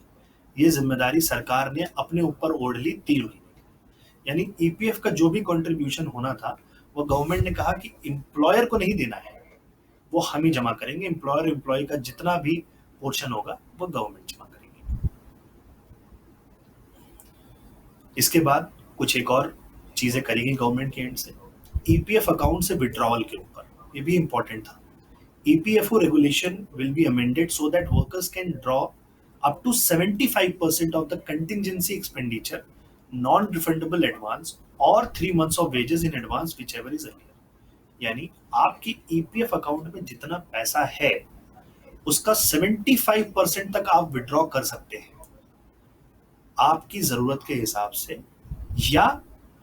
ये जिम्मेदारी सरकार ने अपने ऊपर ओढ़ ली 3 महीने। यानी ईपीएफ का जो भी कंट्रीब्यूशन होना था वो गवर्नमेंट ने कहा कि एम्प्लॉयर को नहीं देना है, वो हम ही जमा करेंगे। एम्प्लॉयर एम्प्लॉय का जितना भी पोर्शन होगा वो गवर्नमेंट जमा करेंगे। इसके बाद कुछ एक और चीजें करेगी गवर्नमेंट के एंड से। ईपीएफ अकाउंट से विड्रॉवल के ऊपर, ये भी इंपॉर्टेंट था। EPFO regulation will be amended so that workers can draw up to 75% of the contingency expenditure non refundable advance और 3 months of wages in advance which ever is earlier. यानी आपकी EPF account में जितना पैसा है उसका 75% तक आप विड्रॉ कर सकते हैं आपकी जरूरत के हिसाब से, या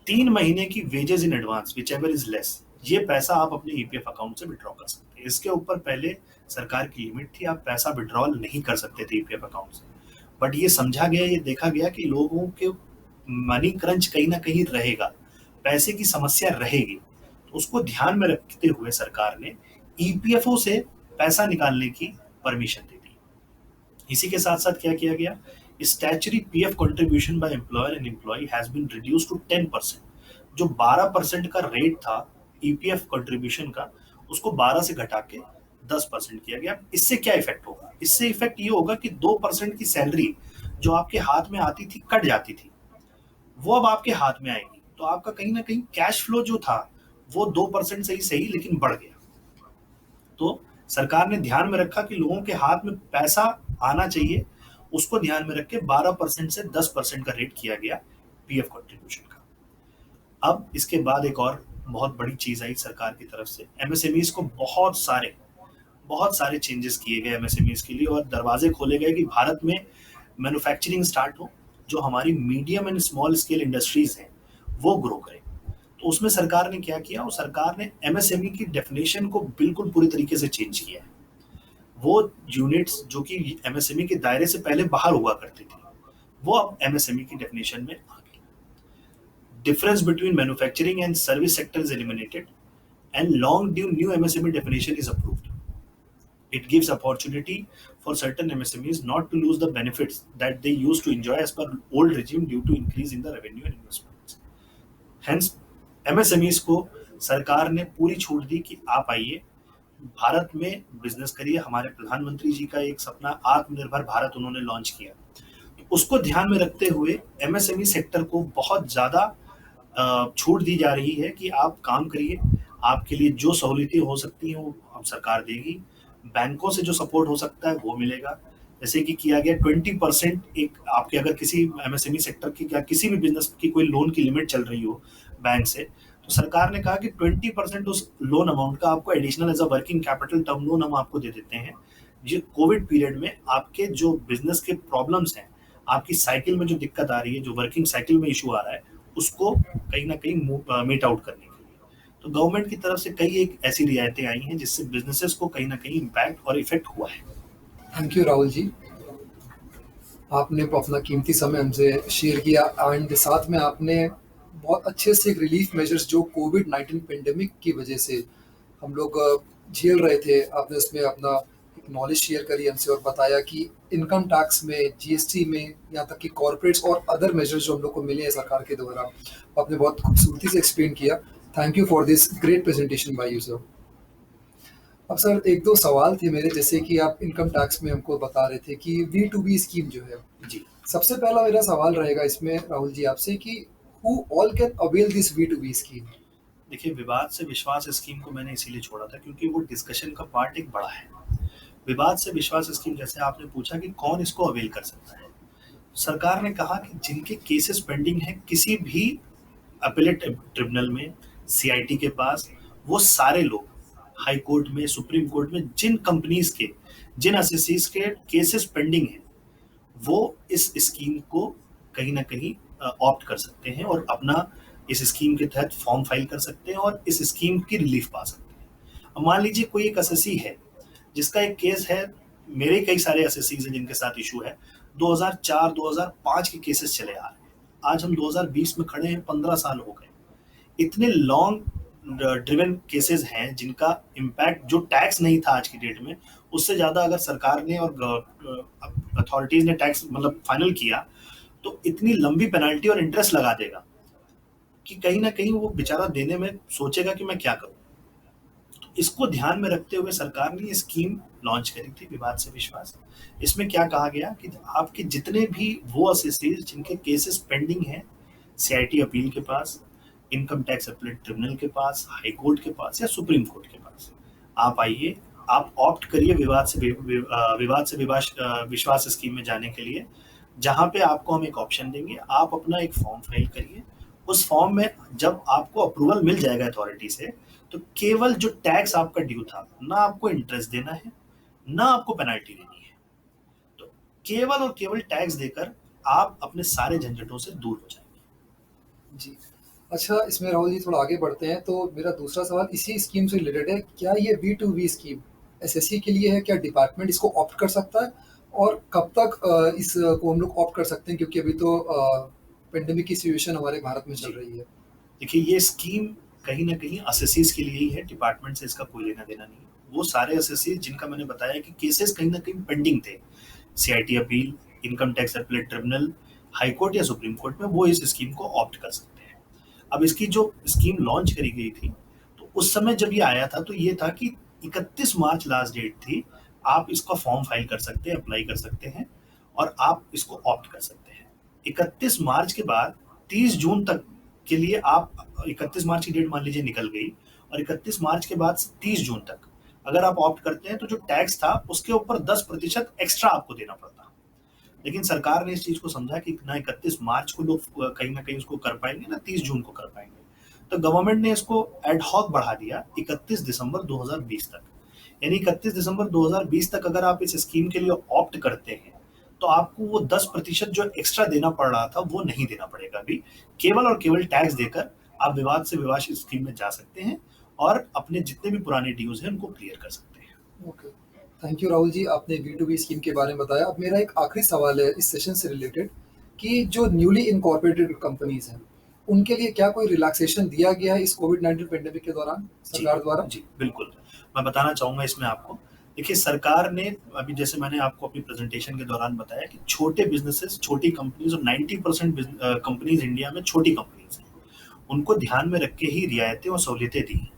3 महीने की wages in advance which ever is less, ये पैसा आप अपने ईपीएफ अकाउंट से विड्रॉ कर सकते हैं। इसके ऊपर पहले सरकार की लिमिट थी, आप पैसा विड्रॉल नहीं कर सकते थे ईपीएफ अकाउंट से। बट ये समझा गया, ये देखा गया कि लोगों के मनी क्रंच कहीं ना कहीं रहेगा, पैसे की समस्या रहेगी, तो उसको ध्यान में रखते हुए सरकार ने ईपीएफओ से पैसा निकालने की परमिशन दे दी। इसी के साथ साथ क्या किया गया, statutory PF contribution by employer and employ has been reduced to 10%। जो 12% का रेट था ईपीएफ कंट्रीब्यूशन का, उसको 12 से घटा के 10% किया गया। इससे क्या इफेक्ट होगा, इससे इफेक्ट ये होगा कि 2% की सैलरी जो आपके हाथ में आती थी, कट जाती थी, वो अब आपके हाथ में आएगी। तो आपका कहीं ना कहीं कैश फ्लो जो था वो 2% से ही सही लेकिन बढ़ गया। तो सरकार ने ध्यान में रखा कि लोगों के हाथ में पैसा आना चाहिए, उसको ध्यान में रख के 12% से 10% का रेट किया गया पीएफ कंट्रीब्यूशन का। अब इसके बाद एक और बहुत बड़ी चीज आई सरकार की तरफ से, एमएसएमईज को बहुत सारे चेंजेस किए गए एमएसएमईज के लिए, और दरवाजे खोले गए कि भारत में मैन्युफैक्चरिंग स्टार्ट हो, जो हमारी medium and small scale industries हैं वो ग्रो करें। तो उसमें सरकार ने क्या किया, और सरकार ने एमएसएमई की डेफिनेशन को बिल्कुल पूरी तरीके से चेंज किया है। वो यूनिट्स जो कि एमएसएमई के दायरे से पहले बाहर हुआ करती थी, वो अब एमएसएमई की डेफिनेशन में आ गई। Difference between manufacturing and service sector is eliminated and long due new MSME definition is approved. It gives opportunity for certain MSMEs not to lose the benefits that they used to enjoy as per old regime due to increase in the revenue and investments. Hence, MSMEs को सरकार ने पूरी छूट दी कि आप आइए, भारत में business करिए। हमारे प्रधानमंत्री जी का एक सपना आत्मनिर्भर भारत उन्होंने लॉन्च किया, तो उसको ध्यान में रखते हुए एमएसएमई सेक्टर को बहुत ज्यादा छूट दी जा रही है कि आप काम करिए, आपके लिए जो सहूलियतें हो सकती हैं वो अब सरकार देगी, बैंकों से जो सपोर्ट हो सकता है वो मिलेगा। जैसे कि किया गया 20% एक आपके अगर किसी एमएसएमई सेक्टर की या किसी भी बिजनेस की कोई लोन की लिमिट चल रही हो बैंक से, तो सरकार ने कहा कि 20% उस लोन अमाउंट का आपको additional as a working capital term loan हम आपको दे देते हैं। ये कोविड पीरियड में आपके जो बिजनेस के प्रॉब्लम्स हैं, आपकी साइकिल में जो दिक्कत आ रही है, जो वर्किंग साइकिल में इशू आ रहा है, उसको कहीं ना कहीं मीट आउट करने के लिए तो गवर्नमेंट की तरफ से कई एक ऐसी रियायतें आई हैं जिससे बिजनेसेस को कहीं ना कहीं इम्पैक्ट और इफेक्ट हुआ है। थैंक यू राहुल जी, आपने अपना कीमती समय हमसे शेयर किया एंड साथ में आपने बहुत अच्छे से रिलीफ मेजर्स जो कोविड-19 पेंडेमिक की वजह से हम लोग झेल रहे थे, आपने उसमें अपना एक नॉलेज शेयर करी हमसे और बताया कि इनकम टैक्स में, जीएसटी में, यहाँ तक कि कॉर्पोरेट्स और अदर मेजर्स जो हम लोग को मिले हैं सरकार के द्वारा, आपने बहुत खूबसूरती से एक्सप्लेन किया। Thank you for this great presentation by you sir. अब सर एक दो सवाल थे मेरे, जैसे कि आप इनकम टैक्स में हमको बता रहे थे कि V2B स्कीम जो है, जी, सबसे पहला मेरा सवाल रहेगा इसमें राहुल जी आपसे कि who all can avail this V2B scheme? देखिए, विवाद से विश्वास स्कीम को मैंने इसीलिए छोड़ा था क्योंकि वो डिस्कशन का पार्ट एक बड़ा है। विवाद से विश्वास स्कीम, जैसे आपने पूछा कि कौन इसको अवेल कर सकता है, सरकार ने कहा कि जिनके केसेस पेंडिंग है किसी भी अपीलेट ट्रिब्यूनल में, सीआईटी के पास, वो सारे लोग हाई कोर्ट में, सुप्रीम कोर्ट में, जिन कंपनीज के, जिन एसएससीज के केसेस पेंडिंग है, वो इस स्कीम को कहीं ना कहीं ऑप्ट कर सकते हैं और अपना इस स्कीम के तहत फॉर्म फाइल कर सकते हैं और इस स्कीम की रिलीफ पा सकते हैं। अब मान लीजिए कोई एक एसएससी है जिसका एक केस है, मेरे कई सारे एसएससीज हैं जिनके साथ इशू है, 2004-2005 के केसेस चले आ रहे हैं, आज हम 2020 में खड़े हैं, 15 साल हो गए। इतने लॉन्ग ड्रिवन केसेस हैं जिनका इम्पैक्ट जो टैक्स नहीं था आज की डेट में, उससे ज्यादा अगर सरकार ने और अथॉरिटीज ने टैक्स मतलब फाइनल किया तो इतनी लंबी पेनल्टी और इंटरेस्ट लगा देगा कि कहीं ना कहीं वो बेचारा देने में सोचेगा कि मैं क्या करूं। तो इसको ध्यान में रखते हुए सरकार ने ये स्कीम लॉन्च करी थी, विवाद से विश्वास। इसमें क्या कहा गया कि आपके जितने भी वो एसएससीज जिनके केसेस पेंडिंग हैं सीआईटी अपील के पास, इनकम टैक्स अपीलेट ट्रिब्यूनल के पास, हाई कोर्ट के पास या सुप्रीम कोर्ट के पास, आप आइए, आप ऑप्ट करिए विवाद से विश्वास स्कीम में जाने के लिए, जहां पे आपको हम एक ऑप्शन देंगे, आप अपना एक फॉर्म फाइल करिए। उस फॉर्म में जब आपको अप्रूवल मिल जाएगा अथॉरिटी से, तो केवल जो टैक्स आपका ड्यू था, ना आपको इंटरेस्ट देना है, ना आपको पेनल्टी देनी है, तो केवल और केवल टैक्स देकर आप अपने सारे झंझटों से दूर हो जाएंगे। जी, अच्छा इसमें राहुल जी थोड़ा आगे बढ़ते हैं, तो मेरा दूसरा सवाल इसी स्कीम से रिलेटेड है, क्या ये V2B स्कीम एसएससी के लिए है? क्या डिपार्टमेंट इसको ऑप्ट कर सकता है और कब तक इसको हम लोग ऑप्ट कर सकते हैं, क्योंकि अभी तो पेंडेमिक की सिचुएशन हमारे भारत में चल रही है। देखिए, ये स्कीम कहीं ना कहीं एसएससीज के लिए ही है, डिपार्टमेंट से इसका कोई लेना देना नहीं है। वो सारे एसएससीज जिनका मैंने बताया कि केसेस कहीं ना कहीं पेंडिंग थे, CIT appeal, income tax appellate tribunal, high court या सुप्रीम कोर्ट में, वो इस स्कीम को ऑप्ट कर सकते हैं। अब इसकी जो स्कीम लॉन्च करी गई थी, तो उस समय जब ये आया था तो ये था कि 31 मार्च लास्ट डेट थी, आप इसका फॉर्म फाइल कर सकते हैं, अप्लाई कर सकते हैं और आप इसको ऑप्ट कर सकते हैं। 31 मार्च के बाद 30 जून तक के लिए आप, 31 मार्च की डेट मान लीजिए निकल गई और 31 मार्च के बाद 30 जून तक अगर आप ऑप्ट करते हैं तो जो टैक्स था उसके ऊपर 10% एक्स्ट्रा आपको देना पड़ता। लेकिन सरकार ने इस चीज को समझा कि ना 31 मार्च को लोग कहीं ना कहीं उसको कर पाएंगे, ना 30 जून को कर पाएंगे, तो गवर्नमेंट ने इसको एड हॉक बढ़ा दिया 31 दिसंबर 2020 तक। यानी 31 दिसंबर 2020 तक अगर आप इस स्कीम के लिए ऑप्ट करते हैं तो आपको वो 10% जो एक्स्ट्रा देना पड़ रहा था वो नहीं देना पड़ेगा अभी, केवल और केवल टैक्स देकर आप विवाद से विवाद स्कीम में जा सकते हैं और अपने जितने भी पुराने ड्यूज हैं उनको क्लियर कर सकते हैं। Okay, thank you Rahul ji, आपने B2B स्कीम के बारे में बताया। अब मेरा एक आखिरी सवाल है इस सेशन से रिलेटेड कि जो न्यूली इनकॉर्पोरेटेड कंपनीज हैं उनके लिए क्या कोई रिलैक्सेशन दिया गया है इस कोविड-19 पेंडेमिक के दौरान जी, सरकार द्वारा? जी, बिल्कुल। मैं बताना चाहूँगा इसमें आपको। देखिए, सरकार ने अभी जैसे मैंने आपको अपनी प्रेज़ेंटेशन के दौरान बताया कि छोटे बिज़नेसेस, छोटी कंपनीज़ और 90% कंपनीज़ इंडिया में छोटी कंपनीज़ हैं। उनको ध्यान में रख के ही रियायतें और सहूलियतें दी हैं।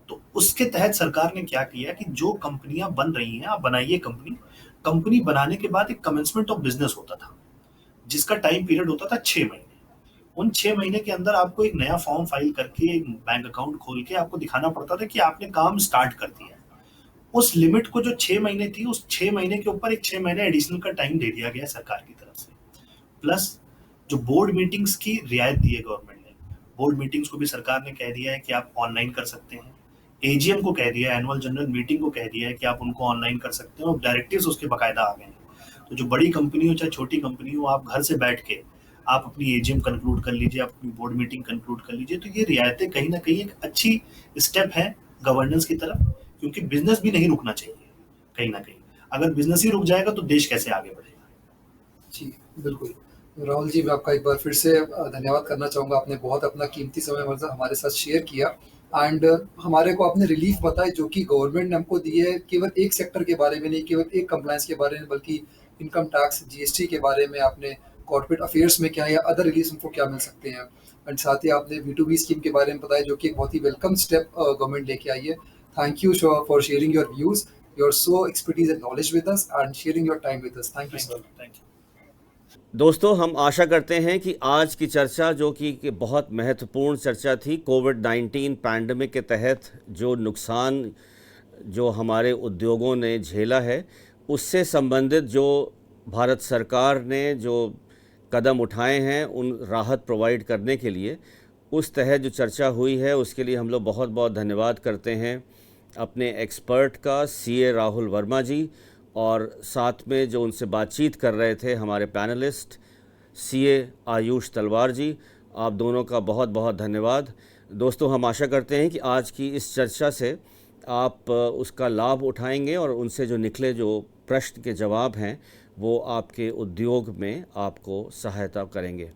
तो उसके तहत सरकार ने क्या किया कि जो कंपनियाँ बन रही हैं, आप बनाइए कंपनी। कंपनी बनाने के बाद एक कमेंसमेंट ऑफ बिज़नेस होता था, जिसका टाइम पीरियड होता था 6 महीने। उन 6 महीने के अंदर आपको एक नया फॉर्म फाइल करके, एक बैंक अकाउंट खोल के आपको दिखाना पड़ता था कि आपने काम स्टार्ट कर दिया है। उस लिमिट को जो 6 महीने थी, उस 6 महीने के ऊपर एक 6 महीने एडिशनल का टाइम दे दिया गया है सरकार की तरफ से। प्लस जो बोर्ड मीटिंग्स की रियायत दी है गवर्नमेंट ने, बोर्ड मीटिंग्स को भी सरकार ने कह दिया है कि आप ऑनलाइन कर सकते हैं। एजीएम को कह दिया है, एनुअल जनरल मीटिंग को कह दिया है कि आप उनको ऑनलाइन कर सकते हैं और डायरेक्टिव्स उसके बाकायदा आ गए हैं। तो जो बड़ी कंपनी हो चाहे छोटी कंपनी हो, आप घर से बैठ के आप अपनी एजीएम कंक्लूड कर लीजिए, आप अपनी बोर्ड मीटिंग कंक्लूड कर लीजिए। तो ये रियायतें कहीं ना कहीं एक अच्छी स्टेप है गवर्नेंस की तरफ, क्योंकि बिजनेस भी नहीं रुकना चाहिए कहीं ना कहीं। अगर बिजनेस ही रुक जाएगा तो देश कैसे आगे बढ़ेगा। जी, बिल्कुल। राहुल जी, मैं आपका एक बार फिर से धन्यवाद करना चाहूँगा। आपने बहुत अपना कीमती समय हमारे साथ शेयर किया एंड हमारे को आपने रिलीफ बताई जो कि गवर्नमेंट ने हमको दी है, केवल एक सेक्टर के बारे में नहीं, केवल एक कंप्लायंस के बारे में, बल्कि इनकम टैक्स, जीएसटी के बारे में आपने, कॉर्पोरेट अफेयर्स में क्या है या अदर रिलीफ हमको क्या मिल सकते हैं। एंड साथ ही आपने B2B स्कीम के बारे में बताया जो कि एक बहुत ही वेलकम स्टेप गवर्नमेंट लेके आई है। Thank you for sharing your views, your so expertise and knowledge with us and sharing your time with us. Thank you sir. Thank you. दोस्तों, हम आशा करते हैं कि आज की चर्चा जो कि बहुत महत्वपूर्ण चर्चा थी, कोविड-19 पैंडेमिक के तहत जो नुकसान जो हमारे उद्योगों ने झेला है, उससे संबंधित जो भारत सरकार ने जो कदम उठाए हैं उन राहत प्रोवाइड करने के लिए, उस तहत जो चर्चा हुई है उसके लिए हम लोग बहुत बहुत धन्यवाद करते हैं अपने एक्सपर्ट का, CA राहुल वर्मा जी, और साथ में जो उनसे बातचीत कर रहे थे हमारे पैनलिस्ट CA आयुष तलवार जी। आप दोनों का बहुत बहुत धन्यवाद। दोस्तों, हम आशा करते हैं कि आज की इस चर्चा से आप उसका लाभ उठाएंगे और उनसे जो निकले जो प्रश्न के जवाब हैं वो आपके उद्योग में आपको सहायता करेंगे।